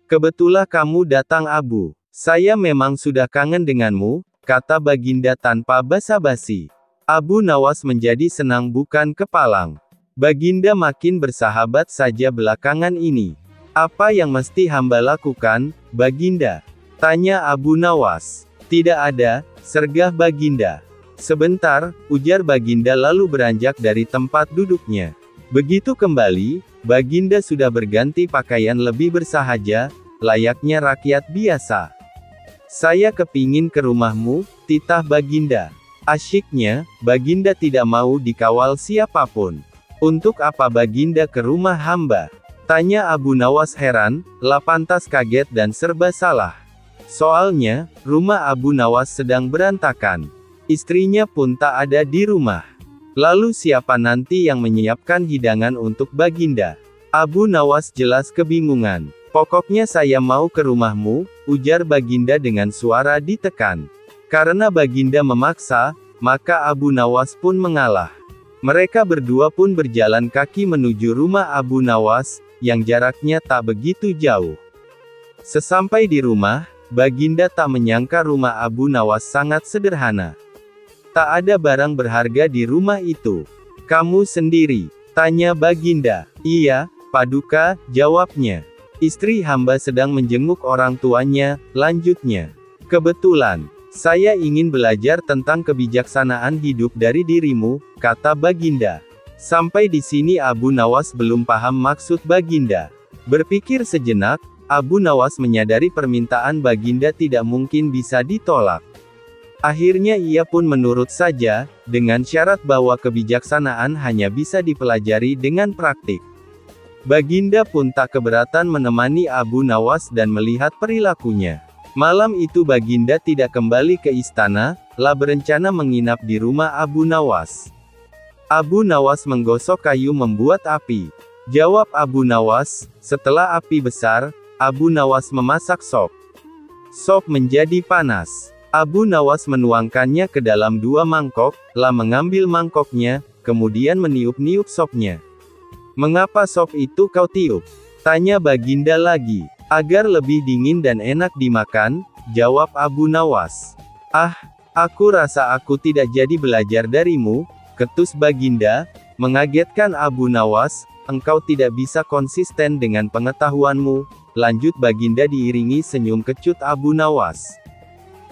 "Kebetulan kamu datang Abu. Saya memang sudah kangen denganmu," kata Baginda tanpa basa-basi. Abu Nawas menjadi senang bukan kepalang. Baginda makin bersahabat saja belakangan ini. "Apa yang mesti hamba lakukan, Baginda?" tanya Abu Nawas. "Tidak ada," sergah Baginda. "Sebentar," ujar Baginda lalu beranjak dari tempat duduknya. Begitu kembali, Baginda sudah berganti pakaian lebih bersahaja, layaknya rakyat biasa. "Saya kepingin ke rumahmu," titah Baginda. Asyiknya, Baginda tidak mau dikawal siapapun. "Untuk apa Baginda ke rumah hamba?" tanya Abu Nawas heran, lapantas kaget dan serba salah. Soalnya, rumah Abu Nawas sedang berantakan. Istrinya pun tak ada di rumah. Lalu siapa nanti yang menyiapkan hidangan untuk Baginda? Abu Nawas jelas kebingungan. "Pokoknya saya mau ke rumahmu," ujar Baginda dengan suara ditekan. Karena Baginda memaksa, maka Abu Nawas pun mengalah. Mereka berdua pun berjalan kaki menuju rumah Abu Nawas, yang jaraknya tak begitu jauh. Sesampai di rumah, Baginda tak menyangka rumah Abu Nawas sangat sederhana. Tak ada barang berharga di rumah itu. "Kamu sendiri?" tanya Baginda. "Iya, Paduka," jawabnya. "Istri hamba sedang menjenguk orang tuanya," lanjutnya. "Kebetulan, saya ingin belajar tentang kebijaksanaan hidup dari dirimu," kata Baginda. Sampai di sini Abu Nawas belum paham maksud Baginda. Berpikir sejenak, Abu Nawas menyadari permintaan Baginda tidak mungkin bisa ditolak. Akhirnya ia pun menurut saja, dengan syarat bahwa kebijaksanaan hanya bisa dipelajari dengan praktik. Baginda pun tak keberatan menemani Abu Nawas dan melihat perilakunya. Malam itu Baginda tidak kembali ke istana, lah berencana menginap di rumah Abu Nawas. Abu Nawas menggosok kayu membuat api. Jawab Abu Nawas, setelah api besar, Abu Nawas memasak sop. Sop menjadi panas. Abu Nawas menuangkannya ke dalam 2 mangkok, lah mengambil mangkoknya, kemudian meniup-niup sopnya. "Mengapa sop itu kau tiup?" tanya Baginda lagi. "Agar lebih dingin dan enak dimakan," jawab Abu Nawas. "Ah, aku rasa aku tidak jadi belajar darimu," ketus Baginda. Mengagetkan Abu Nawas, "Engkau tidak bisa konsisten dengan pengetahuanmu," lanjut Baginda diiringi senyum kecut Abu Nawas.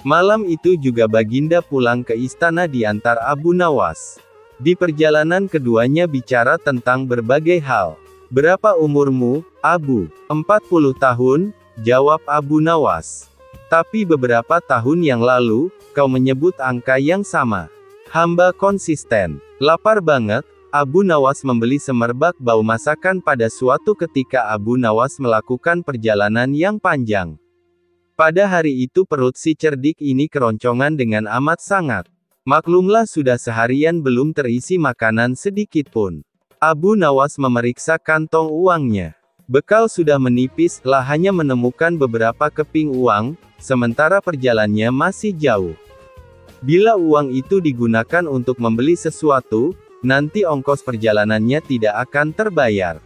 Malam itu juga Baginda pulang ke istana diantar Abu Nawas. Di perjalanan keduanya bicara tentang berbagai hal. "Berapa umurmu, Abu?" "40 tahun, jawab Abu Nawas. "Tapi beberapa tahun yang lalu, kau menyebut angka yang sama." "Hamba konsisten. Lapar banget." Abu Nawas membeli semerbak bau masakan pada suatu ketika Abu Nawas melakukan perjalanan yang panjang. Pada hari itu perut si cerdik ini keroncongan dengan amat sangat. Maklumlah sudah seharian belum terisi makanan sedikit pun. Abu Nawas memeriksa kantong uangnya. Bekal sudah menipis, lah hanya menemukan beberapa keping uang, sementara perjalanannya masih jauh. Bila uang itu digunakan untuk membeli sesuatu, nanti ongkos perjalanannya tidak akan terbayar.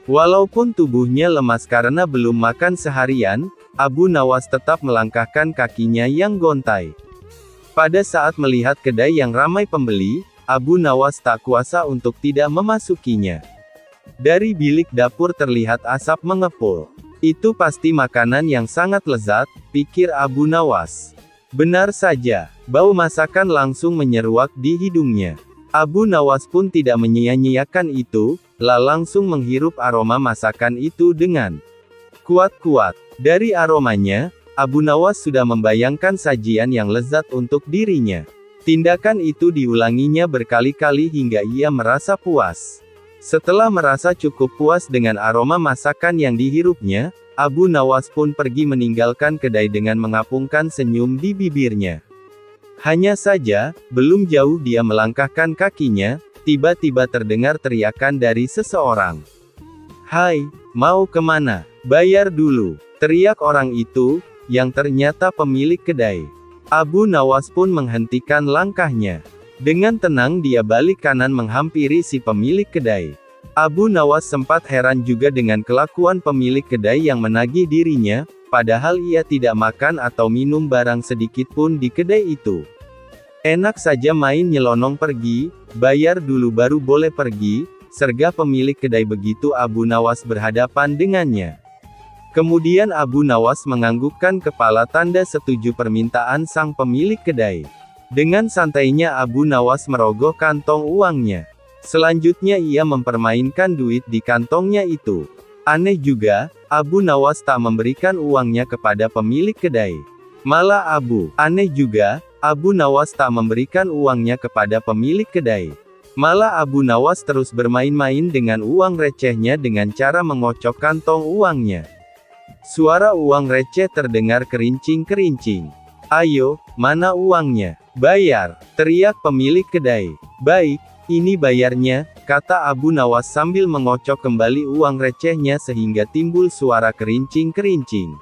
Walaupun tubuhnya lemas karena belum makan seharian, Abu Nawas tetap melangkahkan kakinya yang gontai. Pada saat melihat kedai yang ramai pembeli, Abu Nawas tak kuasa untuk tidak memasukinya. Dari bilik dapur terlihat asap mengepul. Itu pasti makanan yang sangat lezat, pikir Abu Nawas. Benar saja, bau masakan langsung menyeruak di hidungnya. Abu Nawas pun tidak menyia-nyiakan itu, langsung menghirup aroma masakan itu dengan kuat-kuat. Dari aromanya, Abu Nawas sudah membayangkan sajian yang lezat untuk dirinya. Tindakan itu diulanginya berkali-kali hingga ia merasa puas. Setelah merasa cukup puas dengan aroma masakan yang dihirupnya, Abu Nawas pun pergi meninggalkan kedai dengan mengapungkan senyum di bibirnya. Hanya saja, belum jauh dia melangkahkan kakinya, tiba-tiba terdengar teriakan dari seseorang. "Hai, mau kemana? Bayar dulu!" teriak orang itu, yang ternyata pemilik kedai. Abu Nawas pun menghentikan langkahnya. Dengan tenang dia balik kanan menghampiri si pemilik kedai. Abu Nawas sempat heran juga dengan kelakuan pemilik kedai yang menagih dirinya, padahal ia tidak makan atau minum barang sedikit pun di kedai itu. Enak saja main nyelonong pergi, bayar dulu baru boleh pergi, sergah pemilik kedai begitu Abu Nawas berhadapan dengannya. Kemudian Abu Nawas menganggukkan kepala tanda setuju permintaan sang pemilik kedai. Dengan santainya Abu Nawas merogoh kantong uangnya. Selanjutnya ia mempermainkan duit di kantongnya itu. Aneh juga, Abu Nawas tak memberikan uangnya kepada pemilik kedai. Malah Abu Nawas tak memberikan uangnya kepada pemilik kedai. Malah Abu Nawas terus bermain-main dengan uang recehnya dengan cara mengocok kantong uangnya. Suara uang receh terdengar kerincing-kerincing. "Ayo, mana uangnya? Bayar!" teriak pemilik kedai. "Baik, ini bayarnya," kata Abu Nawas sambil mengocok kembali uang recehnya sehingga timbul suara kerincing-kerincing.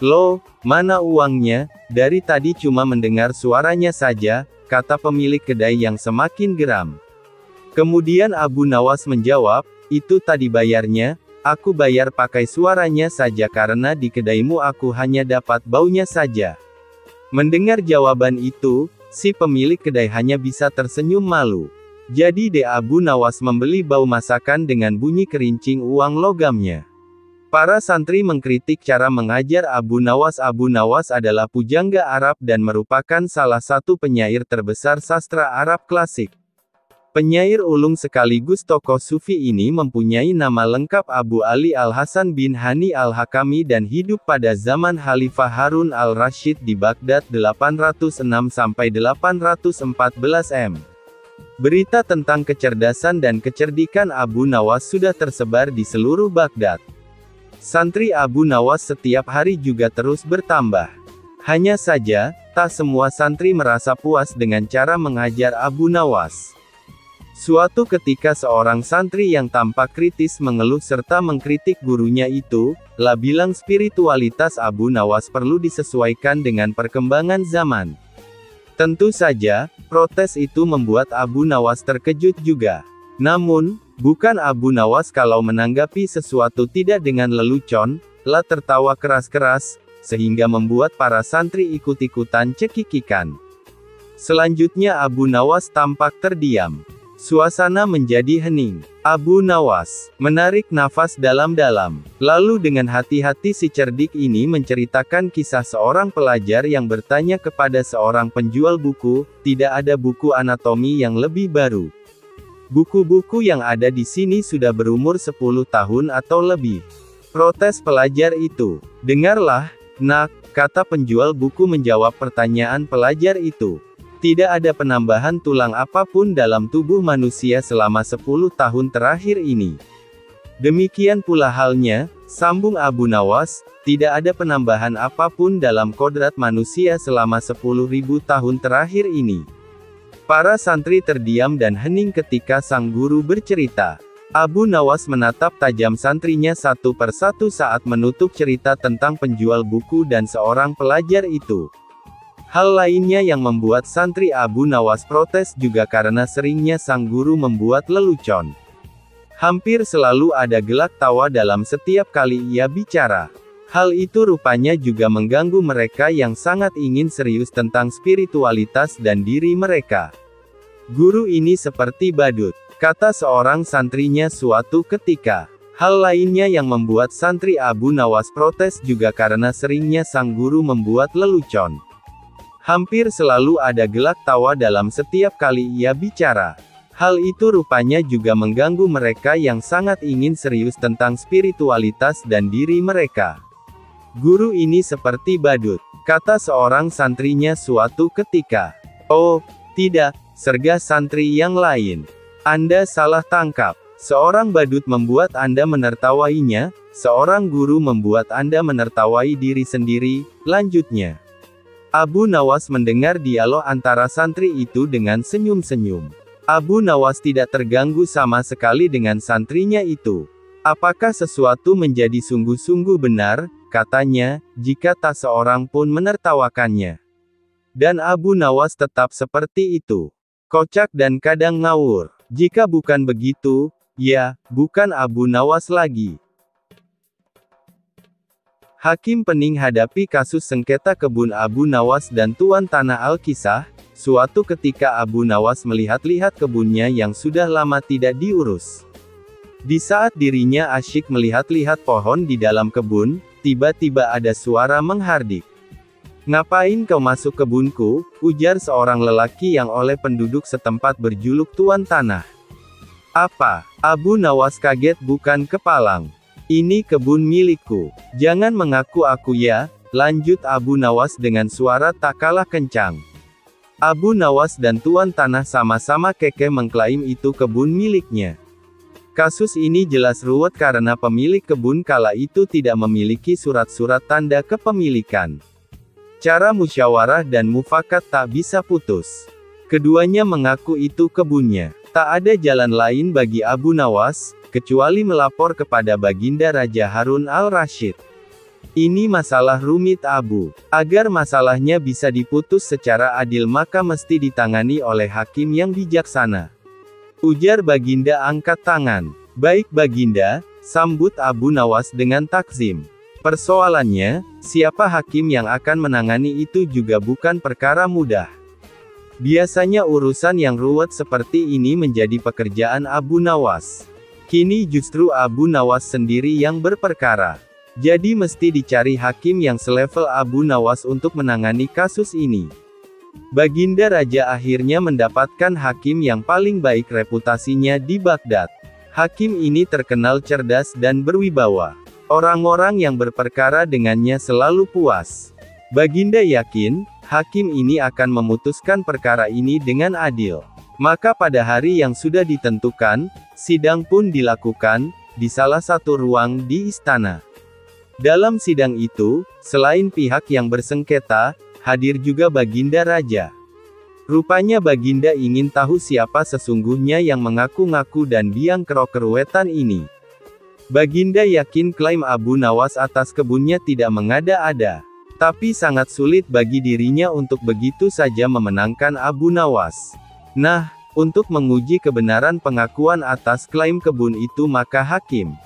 "Loh, mana uangnya? Dari tadi cuma mendengar suaranya saja," kata pemilik kedai yang semakin geram. Kemudian Abu Nawas menjawab, "Itu tadi bayarnya, aku bayar pakai suaranya saja karena di kedaimu aku hanya dapat baunya saja." Mendengar jawaban itu, si pemilik kedai hanya bisa tersenyum malu. Jadi Abu Nawas membeli bau masakan dengan bunyi kerincing uang logamnya. Para santri mengkritik cara mengajar Abu Nawas. Abu Nawas adalah pujangga Arab dan merupakan salah satu penyair terbesar sastra Arab klasik. Penyair ulung sekaligus tokoh sufi ini mempunyai nama lengkap Abu Ali Al-Hasan bin Hani Al-Hakami dan hidup pada zaman Khalifah Harun Al-Rasyid di Baghdad 806–814 m. Berita tentang kecerdasan dan kecerdikan Abu Nawas sudah tersebar di seluruh Baghdad. Santri Abu Nawas setiap hari juga terus bertambah. Hanya saja, tak semua santri merasa puas dengan cara mengajar Abu Nawas. Suatu ketika seorang santri yang tampak kritis mengeluh serta mengkritik gurunya itu, bilang spiritualitas Abu Nawas perlu disesuaikan dengan perkembangan zaman. Tentu saja, protes itu membuat Abu Nawas terkejut juga. Namun, bukan Abu Nawas kalau menanggapi sesuatu tidak dengan lelucon, tertawa keras-keras, sehingga membuat para santri ikut-ikutan cekikikan. Selanjutnya Abu Nawas tampak terdiam. Suasana menjadi hening. Abu Nawas menarik nafas dalam-dalam. Lalu dengan hati-hati si cerdik ini menceritakan kisah seorang pelajar yang bertanya kepada seorang penjual buku, "Tidak ada buku anatomi yang lebih baru? Buku-buku yang ada di sini sudah berumur 10 tahun atau lebih." Protes pelajar itu. "Dengarlah, nak," kata penjual buku menjawab pertanyaan pelajar itu. "Tidak ada penambahan tulang apapun dalam tubuh manusia selama 10 tahun terakhir ini. Demikian pula halnya," sambung Abu Nawas, "tidak ada penambahan apapun dalam kodrat manusia selama 10.000 tahun terakhir ini." Para santri terdiam dan hening ketika sang guru bercerita. Abu Nawas menatap tajam santrinya satu persatu saat menutup cerita tentang penjual buku dan seorang pelajar itu. Hal lainnya yang membuat santri Abu Nawas protes juga karena seringnya sang guru membuat lelucon. Hampir selalu ada gelak tawa dalam setiap kali ia bicara. Hal itu rupanya juga mengganggu mereka yang sangat ingin serius tentang spiritualitas dan diri mereka. "Guru ini seperti badut," kata seorang santrinya suatu ketika. Hal lainnya yang membuat santri Abu Nawas protes juga karena seringnya sang guru membuat lelucon. Hampir selalu ada gelak tawa dalam setiap kali ia bicara. Hal itu rupanya juga mengganggu mereka yang sangat ingin serius tentang spiritualitas dan diri mereka. "Guru ini seperti badut," kata seorang santrinya suatu ketika. "Oh, tidak," sergah santri yang lain. "Anda salah tangkap. Seorang badut membuat Anda menertawainya, seorang guru membuat Anda menertawai diri sendiri," lanjutnya. Abu Nawas mendengar dialog antara santri itu dengan senyum-senyum. Abu Nawas tidak terganggu sama sekali dengan santrinya itu. "Apakah sesuatu menjadi sungguh-sungguh benar," katanya, "jika tak seorang pun menertawakannya?" Dan Abu Nawas tetap seperti itu. Kocak dan kadang ngawur. Jika bukan begitu, ya, bukan Abu Nawas lagi. Hakim Pening hadapi kasus sengketa kebun Abu Nawas dan Tuan Tanah Al-Kisah. Suatu ketika Abu Nawas melihat-lihat kebunnya yang sudah lama tidak diurus. Di saat dirinya asyik melihat-lihat pohon di dalam kebun, tiba-tiba ada suara menghardik. "Ngapain kau masuk kebunku?" ujar seorang lelaki yang oleh penduduk setempat berjuluk Tuan Tanah. "Apa?" Abu Nawas kaget bukan kepalang. "Ini kebun milikku. Jangan mengaku aku ya," lanjut Abu Nawas dengan suara tak kalah kencang. Abu Nawas dan Tuan Tanah sama-sama kekeh mengklaim itu kebun miliknya. Kasus ini jelas ruwet karena pemilik kebun kala itu tidak memiliki surat-surat tanda kepemilikan. Cara musyawarah dan mufakat tak bisa putus. Keduanya mengaku itu kebunnya. Tak ada jalan lain bagi Abu Nawas, kecuali melapor kepada Baginda Raja Harun al-Rasyid. "Ini masalah rumit Abu. Agar masalahnya bisa diputus secara adil maka mesti ditangani oleh hakim yang bijaksana," ujar Baginda angkat tangan. "Baik Baginda," sambut Abu Nawas dengan takzim. "Persoalannya, siapa hakim yang akan menangani itu juga bukan perkara mudah. Biasanya urusan yang ruwet seperti ini menjadi pekerjaan Abu Nawas. Kini justru Abu Nawas sendiri yang berperkara. Jadi mesti dicari hakim yang selevel Abu Nawas untuk menangani kasus ini." Baginda Raja akhirnya mendapatkan hakim yang paling baik reputasinya di Baghdad. Hakim ini terkenal cerdas dan berwibawa. Orang-orang yang berperkara dengannya selalu puas. Baginda yakin, hakim ini akan memutuskan perkara ini dengan adil. Maka pada hari yang sudah ditentukan, sidang pun dilakukan, di salah satu ruang di istana. Dalam sidang itu, selain pihak yang bersengketa, hadir juga Baginda Raja. Rupanya Baginda ingin tahu siapa sesungguhnya yang mengaku-ngaku dan biang kerok-keruwetan ini. Baginda yakin klaim Abu Nawas atas kebunnya tidak mengada-ada. Tapi sangat sulit bagi dirinya untuk begitu saja memenangkan Abu Nawas. Nah, untuk menguji kebenaran pengakuan atas klaim kebun itu maka hakim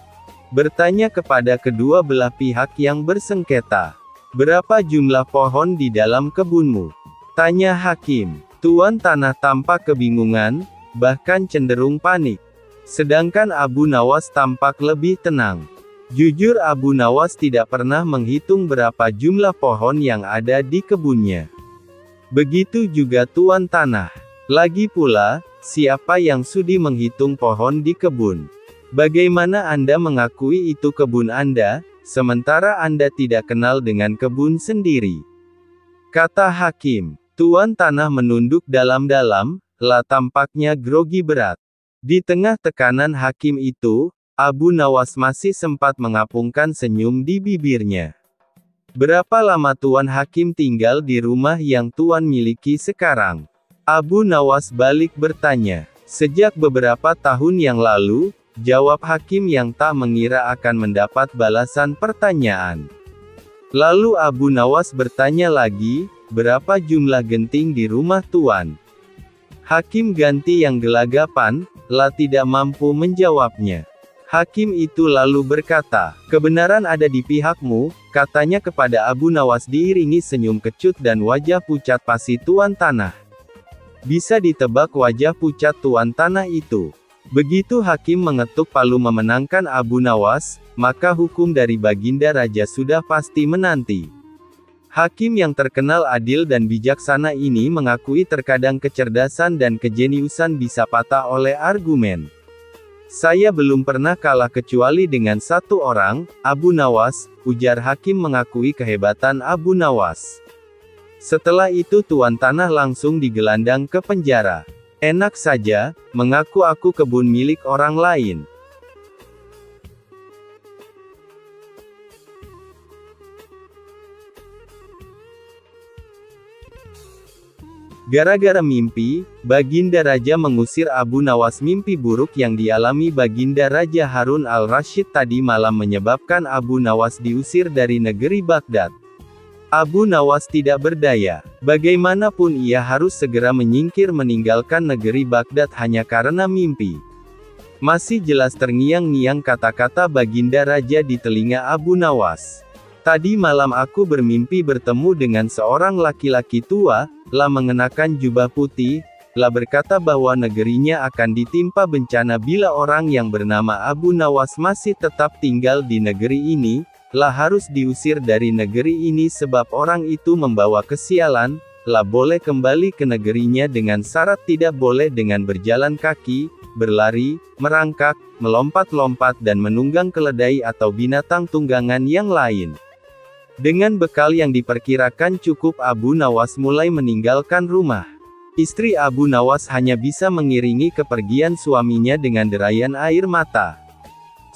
bertanya kepada kedua belah pihak yang bersengketa. "Berapa jumlah pohon di dalam kebunmu?" tanya hakim. Tuan Tanah tampak kebingungan, bahkan cenderung panik. Sedangkan Abu Nawas tampak lebih tenang. Jujur Abu Nawas tidak pernah menghitung berapa jumlah pohon yang ada di kebunnya. Begitu juga Tuan Tanah. Lagi pula, siapa yang sudi menghitung pohon di kebun? Bagaimana Anda mengakui itu kebun Anda, sementara Anda tidak kenal dengan kebun sendiri? Kata hakim. Tuan Tanah menunduk dalam-dalam, tampaknya grogi berat. Di tengah tekanan hakim itu, Abu Nawas masih sempat mengapungkan senyum di bibirnya. "Berapa lama Tuan Hakim tinggal di rumah yang Tuan miliki sekarang?" Abu Nawas balik bertanya. "Sejak beberapa tahun yang lalu," jawab hakim yang tak mengira akan mendapat balasan pertanyaan. Lalu Abu Nawas bertanya lagi, "Berapa jumlah genting di rumah Tuan?" Hakim ganti yang gelagapan, tidak mampu menjawabnya. Hakim itu lalu berkata, "Kebenaran ada di pihakmu," katanya kepada Abu Nawas diiringi senyum kecut dan wajah pucat pasi Tuan Tanah. Bisa ditebak wajah pucat Tuan Tanah itu. Begitu hakim mengetuk palu memenangkan Abu Nawas, maka hukum dari Baginda Raja sudah pasti menanti. Hakim yang terkenal adil dan bijaksana ini mengakui terkadang kecerdasan dan kejeniusan bisa patah oleh argumen. Saya belum pernah kalah kecuali dengan satu orang, Abu Nawas, ujar hakim mengakui kehebatan Abu Nawas. Setelah itu tuan tanah langsung digelandang ke penjara. Enak saja, mengaku aku kebun milik orang lain. Gara-gara mimpi, Baginda Raja mengusir Abu Nawas. Mimpi buruk yang dialami Baginda Raja Harun al-Rasyid tadi malam menyebabkan Abu Nawas diusir dari negeri Baghdad. Abu Nawas tidak berdaya. Bagaimanapun ia harus segera menyingkir meninggalkan negeri Baghdad hanya karena mimpi. Masih jelas terngiang-ngiang kata-kata Baginda Raja di telinga Abu Nawas. Tadi malam aku bermimpi bertemu dengan seorang laki-laki tua, lah mengenakan jubah putih, lah berkata bahwa negerinya akan ditimpa bencana bila orang yang bernama Abu Nawas masih tetap tinggal di negeri ini, lah harus diusir dari negeri ini sebab orang itu membawa kesialan, lah boleh kembali ke negerinya dengan syarat tidak boleh dengan berjalan kaki, berlari, merangkak, melompat-lompat dan menunggang keledai atau binatang tunggangan yang lain. Dengan bekal yang diperkirakan cukup, Abu Nawas mulai meninggalkan rumah. Istri Abu Nawas hanya bisa mengiringi kepergian suaminya dengan derayan air mata.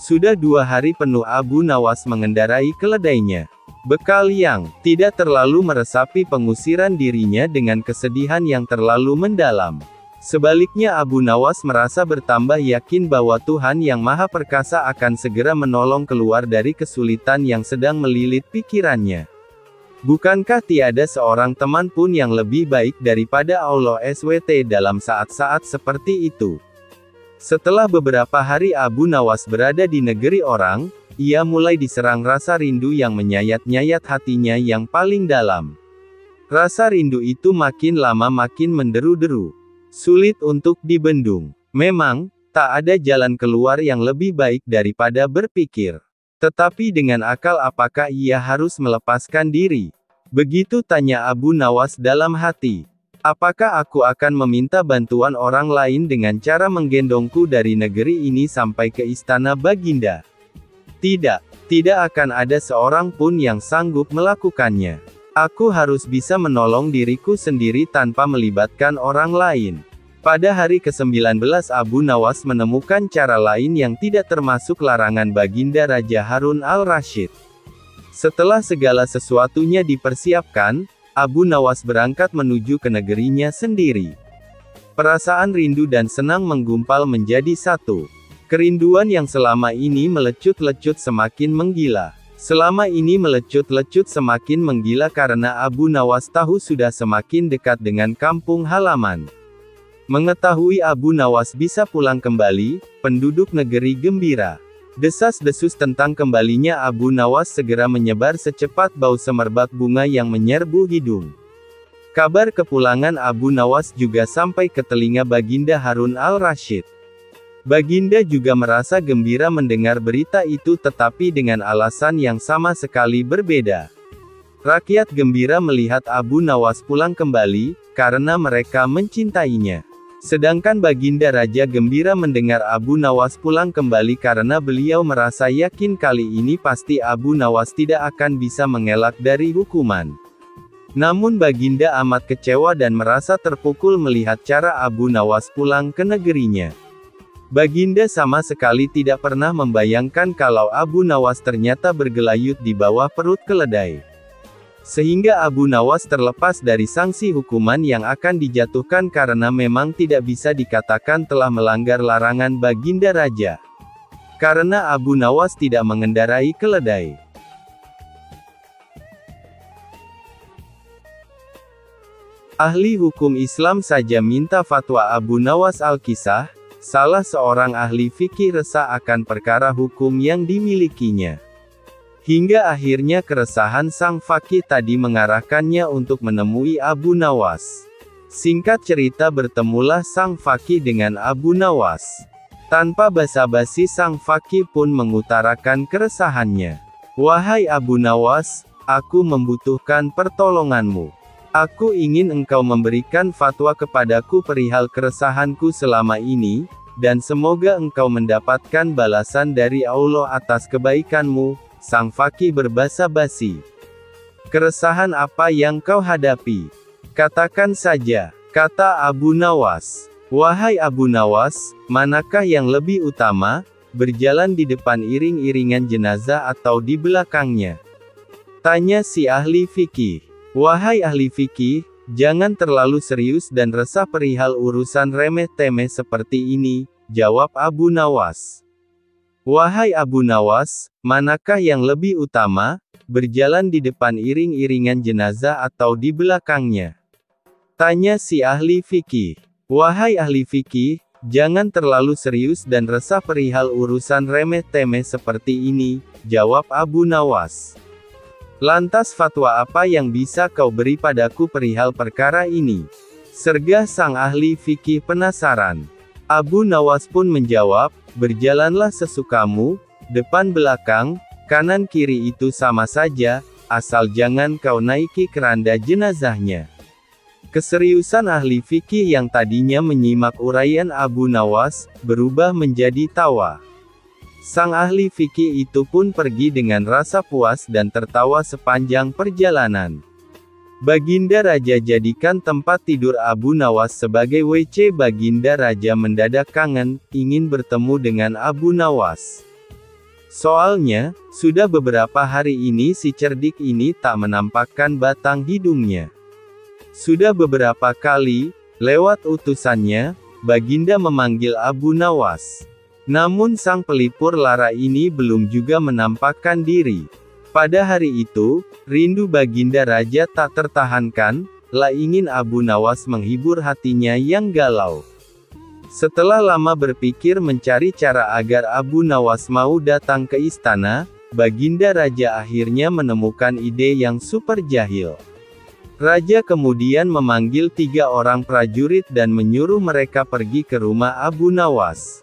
Sudah 2 hari penuh Abu Nawas mengendarai keledainya. Bekal yang tidak terlalu meresapi pengusiran dirinya dengan kesedihan yang terlalu mendalam. Sebaliknya Abu Nawas merasa bertambah yakin bahwa Tuhan Yang Maha Perkasa akan segera menolong keluar dari kesulitan yang sedang melilit pikirannya. Bukankah tiada seorang teman pun yang lebih baik daripada Allah SWT dalam saat-saat seperti itu? Setelah beberapa hari Abu Nawas berada di negeri orang, ia mulai diserang rasa rindu yang menyayat-nyayat hatinya yang paling dalam. Rasa rindu itu makin lama makin menderu-deru. Sulit untuk dibendung. Memang, tak ada jalan keluar yang lebih baik daripada berpikir. Tetapi dengan akal apakah ia harus melepaskan diri? Begitu tanya Abu Nawas dalam hati. Apakah aku akan meminta bantuan orang lain dengan cara menggendongku dari negeri ini sampai ke istana Baginda? Tidak, tidak akan ada seorang pun yang sanggup melakukannya. Aku harus bisa menolong diriku sendiri tanpa melibatkan orang lain. Pada hari ke-19 Abu Nawas menemukan cara lain yang tidak termasuk larangan Baginda Raja Harun al-Rasyid. Setelah segala sesuatunya dipersiapkan, Abu Nawas berangkat menuju ke negerinya sendiri. Perasaan rindu dan senang menggumpal menjadi satu. Kerinduan yang selama ini melecut-lecut semakin menggila. Selama ini melecut-lecut semakin menggila karena Abu Nawas tahu sudah semakin dekat dengan kampung halaman. Mengetahui Abu Nawas bisa pulang kembali, penduduk negeri gembira. Desas-desus tentang kembalinya Abu Nawas segera menyebar secepat bau semerbak bunga yang menyerbu hidung. Kabar kepulangan Abu Nawas juga sampai ke telinga Baginda Harun al-Rasyid. Baginda juga merasa gembira mendengar berita itu tetapi dengan alasan yang sama sekali berbeda. Rakyat gembira melihat Abu Nawas pulang kembali, karena mereka mencintainya. Sedangkan Baginda Raja gembira mendengar Abu Nawas pulang kembali karena beliau merasa yakin kali ini pasti Abu Nawas tidak akan bisa mengelak dari hukuman. Namun Baginda amat kecewa dan merasa terpukul melihat cara Abu Nawas pulang ke negerinya. Baginda sama sekali tidak pernah membayangkan kalau Abu Nawas ternyata bergelayut di bawah perut keledai. Sehingga Abu Nawas terlepas dari sanksi hukuman yang akan dijatuhkan karena memang tidak bisa dikatakan telah melanggar larangan Baginda Raja. Karena Abu Nawas tidak mengendarai keledai. Ahli hukum Islam saja minta fatwa Abu Nawas al-Kisah. Salah seorang ahli fikih resah akan perkara hukum yang dimilikinya. Hingga akhirnya keresahan sang faqih tadi mengarahkannya untuk menemui Abu Nawas. Singkat cerita bertemulah sang faqih dengan Abu Nawas. Tanpa basa-basi sang faqih pun mengutarakan keresahannya. Wahai Abu Nawas, Aku membutuhkan pertolonganmu. Aku ingin engkau memberikan fatwa kepadaku perihal keresahanku selama ini, dan semoga engkau mendapatkan balasan dari Allah atas kebaikanmu." Sang fakih berbasa-basi. "Keresahan apa yang kau hadapi? Katakan saja," kata Abu Nawas. "Wahai Abu Nawas, manakah yang lebih utama, berjalan di depan iring-iringan jenazah atau di belakangnya?" tanya si ahli fikih. "Wahai ahli fikih, jangan terlalu serius dan resah perihal urusan remeh-temeh seperti ini," jawab Abu Nawas. "Wahai Abu Nawas, manakah yang lebih utama, berjalan di depan iring-iringan jenazah atau di belakangnya?" tanya si ahli fikih. "Wahai ahli fikih, jangan terlalu serius dan resah perihal urusan remeh-temeh seperti ini," jawab Abu Nawas. "Lantas fatwa apa yang bisa kau beri padaku perihal perkara ini?" sergah sang ahli fikih penasaran. Abu Nawas pun menjawab, "Berjalanlah sesukamu, depan belakang, kanan kiri itu sama saja, asal jangan kau naiki keranda jenazahnya." Keseriusan ahli fikih yang tadinya menyimak uraian Abu Nawas, berubah menjadi tawa. Sang ahli fikih itu pun pergi dengan rasa puas dan tertawa sepanjang perjalanan. Baginda Raja jadikan tempat tidur Abu Nawas sebagai WC. Baginda Raja mendadak kangen, ingin bertemu dengan Abu Nawas. Soalnya, sudah beberapa hari ini si cerdik ini tak menampakkan batang hidungnya. Sudah beberapa kali, lewat utusannya, Baginda memanggil Abu Nawas. Namun sang pelipur lara ini belum juga menampakkan diri. Pada hari itu, rindu Baginda Raja tak tertahankan, lah ingin Abu Nawas menghibur hatinya yang galau. Setelah lama berpikir mencari cara agar Abu Nawas mau datang ke istana, Baginda Raja akhirnya menemukan ide yang super jahil. Raja kemudian memanggil 3 orang prajurit dan menyuruh mereka pergi ke rumah Abu Nawas.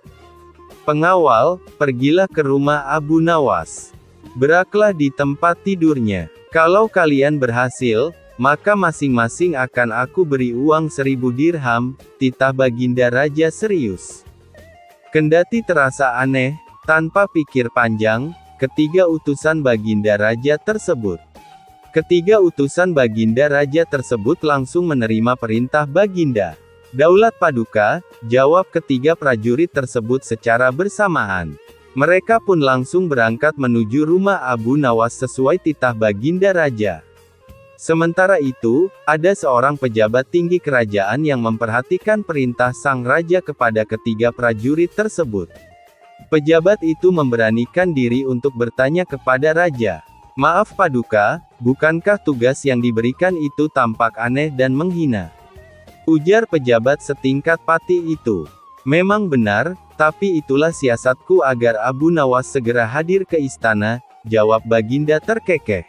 "Pengawal, pergilah ke rumah Abu Nawas. Beraklah di tempat tidurnya. Kalau kalian berhasil, maka masing-masing akan aku beri uang 1000 dirham, titah Baginda Raja serius. Kendati terasa aneh, tanpa pikir panjang, ketiga utusan Baginda Raja tersebut langsung menerima perintah Baginda. "Daulat Paduka," jawab ketiga prajurit tersebut secara bersamaan. Mereka pun langsung berangkat menuju rumah Abu Nawas sesuai titah Baginda Raja. Sementara itu, ada seorang pejabat tinggi kerajaan yang memperhatikan perintah sang raja kepada ketiga prajurit tersebut. Pejabat itu memberanikan diri untuk bertanya kepada raja, "Maaf Paduka, bukankah tugas yang diberikan itu tampak aneh dan menghina?" ujar pejabat setingkat pati itu. "Memang benar, tapi itulah siasatku agar Abu Nawas segera hadir ke istana," jawab Baginda terkekeh.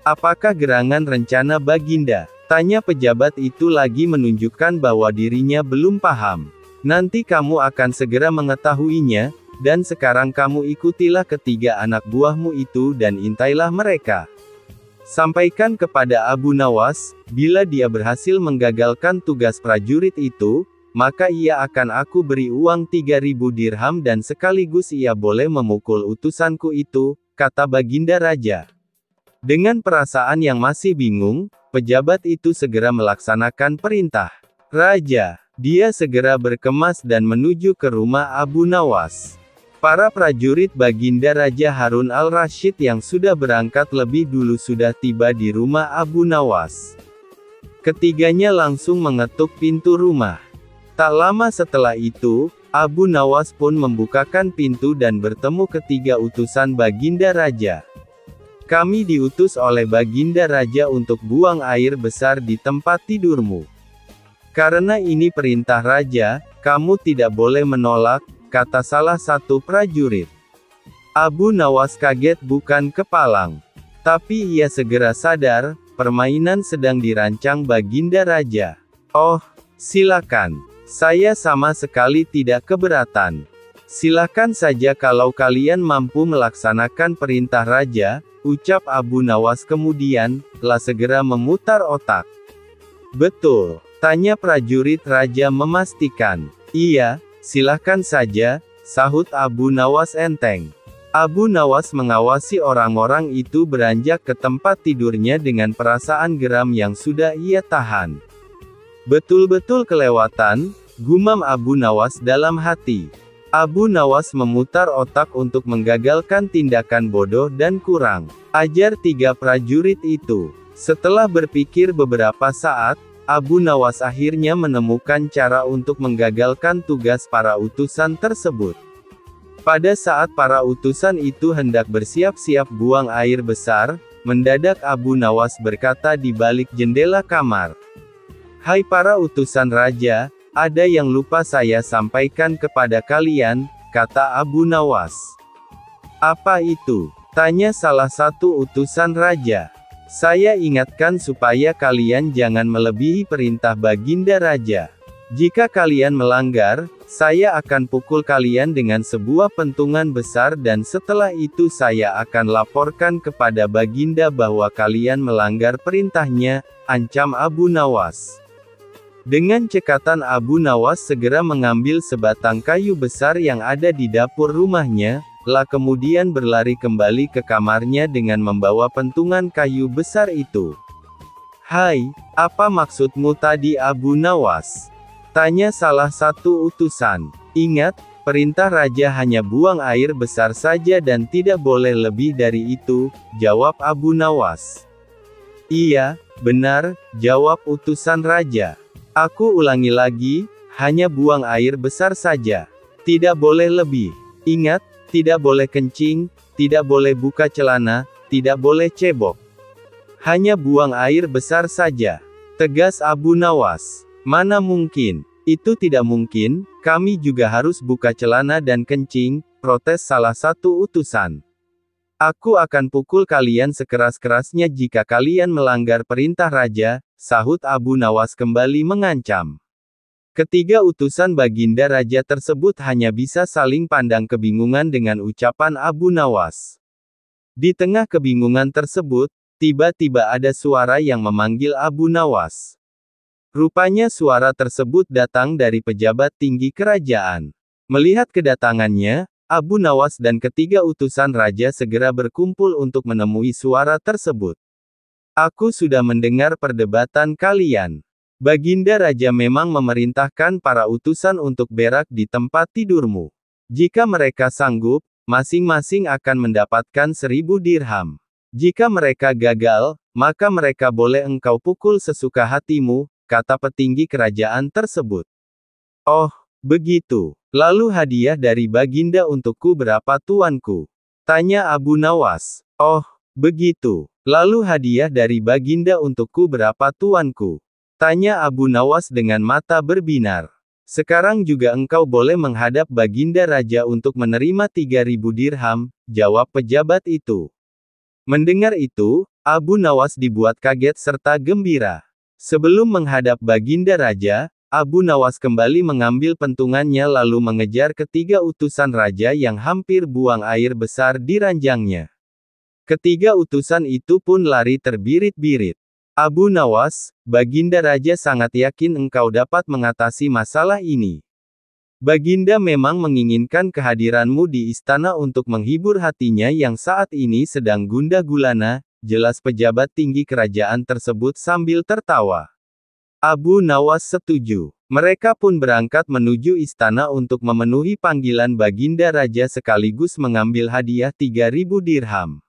"Apakah gerangan rencana Baginda?" tanya pejabat itu lagi menunjukkan bahwa dirinya belum paham. "Nanti kamu akan segera mengetahuinya, dan sekarang kamu ikutilah ketiga anak buahmu itu dan intailah mereka. Sampaikan kepada Abu Nawas, bila dia berhasil menggagalkan tugas prajurit itu, maka ia akan aku beri uang 3000 dirham dan sekaligus ia boleh memukul utusanku itu," kata Baginda Raja. Dengan perasaan yang masih bingung, pejabat itu segera melaksanakan perintah Raja. Dia segera berkemas dan menuju ke rumah Abu Nawas. Para prajurit Baginda Raja Harun al-Rasyid yang sudah berangkat lebih dulu sudah tiba di rumah Abu Nawas. Ketiganya langsung mengetuk pintu rumah. Tak lama setelah itu, Abu Nawas pun membukakan pintu dan bertemu ketiga utusan Baginda Raja. "Kami diutus oleh Baginda Raja untuk buang air besar di tempat tidurmu. Karena ini perintah Raja, kamu tidak boleh menolak," kata salah satu prajurit. Abu Nawas kaget bukan kepalang. Tapi ia segera sadar, permainan sedang dirancang Baginda Raja. "Oh, silakan. Saya sama sekali tidak keberatan. Silakan saja kalau kalian mampu melaksanakan perintah raja, ucap Abu Nawas kemudian, telah segera memutar otak. Betul, tanya prajurit raja memastikan. Iya, silakan saja, sahut Abu Nawas enteng. Abu Nawas mengawasi orang-orang itu beranjak ke tempat tidurnya dengan perasaan geram yang sudah ia tahan. Betul-betul kelewatan, gumam Abu Nawas dalam hati. Abu Nawas memutar otak untuk menggagalkan tindakan bodoh dan kurang ajar tiga prajurit itu. Setelah berpikir beberapa saat, Abu Nawas akhirnya menemukan cara untuk menggagalkan tugas para utusan tersebut. Pada saat para utusan itu hendak bersiap-siap buang air besar, mendadak Abu Nawas berkata di balik jendela kamar. Hai para utusan raja, ada yang lupa saya sampaikan kepada kalian, kata Abu Nawas. Apa itu? Tanya salah satu utusan raja. Saya ingatkan supaya kalian jangan melebihi perintah Baginda Raja. Jika kalian melanggar, saya akan pukul kalian dengan sebuah pentungan besar dan setelah itu saya akan laporkan kepada Baginda bahwa kalian melanggar perintahnya, ancam Abu Nawas. Dengan cekatan Abu Nawas segera mengambil sebatang kayu besar yang ada di dapur rumahnya, kemudian berlari kembali ke kamarnya dengan membawa pentungan kayu besar itu. Hai, apa maksudmu tadi Abu Nawas? Tanya salah satu utusan. Ingat, perintah raja hanya buang air besar saja dan tidak boleh lebih dari itu, jawab Abu Nawas. Iya, benar, jawab utusan raja. Aku ulangi lagi, hanya buang air besar saja. Tidak boleh lebih. Ingat, tidak boleh kencing, tidak boleh buka celana, tidak boleh cebok. Hanya buang air besar saja. Tegas Abu Nawas. Mana mungkin? Itu tidak mungkin, kami juga harus buka celana dan kencing, protes salah satu utusan. Aku akan pukul kalian sekeras-kerasnya jika kalian melanggar perintah raja, sahut Abu Nawas kembali mengancam. Ketiga utusan Baginda Raja tersebut hanya bisa saling pandang kebingungan dengan ucapan Abu Nawas. Di tengah kebingungan tersebut, tiba-tiba ada suara yang memanggil Abu Nawas. Rupanya suara tersebut datang dari pejabat tinggi kerajaan. Melihat kedatangannya, Abu Nawas dan ketiga utusan raja segera berkumpul untuk menemui suara tersebut. Aku sudah mendengar perdebatan kalian. Baginda Raja memang memerintahkan para utusan untuk berak di tempat tidurmu. Jika mereka sanggup, masing-masing akan mendapatkan 1000 dirham. Jika mereka gagal, maka mereka boleh engkau pukul sesuka hatimu, kata petinggi kerajaan tersebut. Oh, begitu. Lalu hadiah dari Baginda untukku berapa tuanku? Tanya Abu Nawas. Oh, begitu. Lalu hadiah dari Baginda untukku berapa tuanku? Tanya Abu Nawas dengan mata berbinar. Sekarang juga engkau boleh menghadap Baginda Raja untuk menerima 3000 dirham, jawab pejabat itu. Mendengar itu, Abu Nawas dibuat kaget serta gembira. Sebelum menghadap Baginda Raja, Abu Nawas kembali mengambil pentungannya lalu mengejar ketiga utusan raja yang hampir buang air besar di ranjangnya. Ketiga utusan itu pun lari terbirit-birit. Abu Nawas, Baginda Raja sangat yakin engkau dapat mengatasi masalah ini. Baginda memang menginginkan kehadiranmu di istana untuk menghibur hatinya yang saat ini sedang gundah gulana, jelas pejabat tinggi kerajaan tersebut sambil tertawa. Abu Nawas setuju. Mereka pun berangkat menuju istana untuk memenuhi panggilan Baginda Raja sekaligus mengambil hadiah 3000 dirham.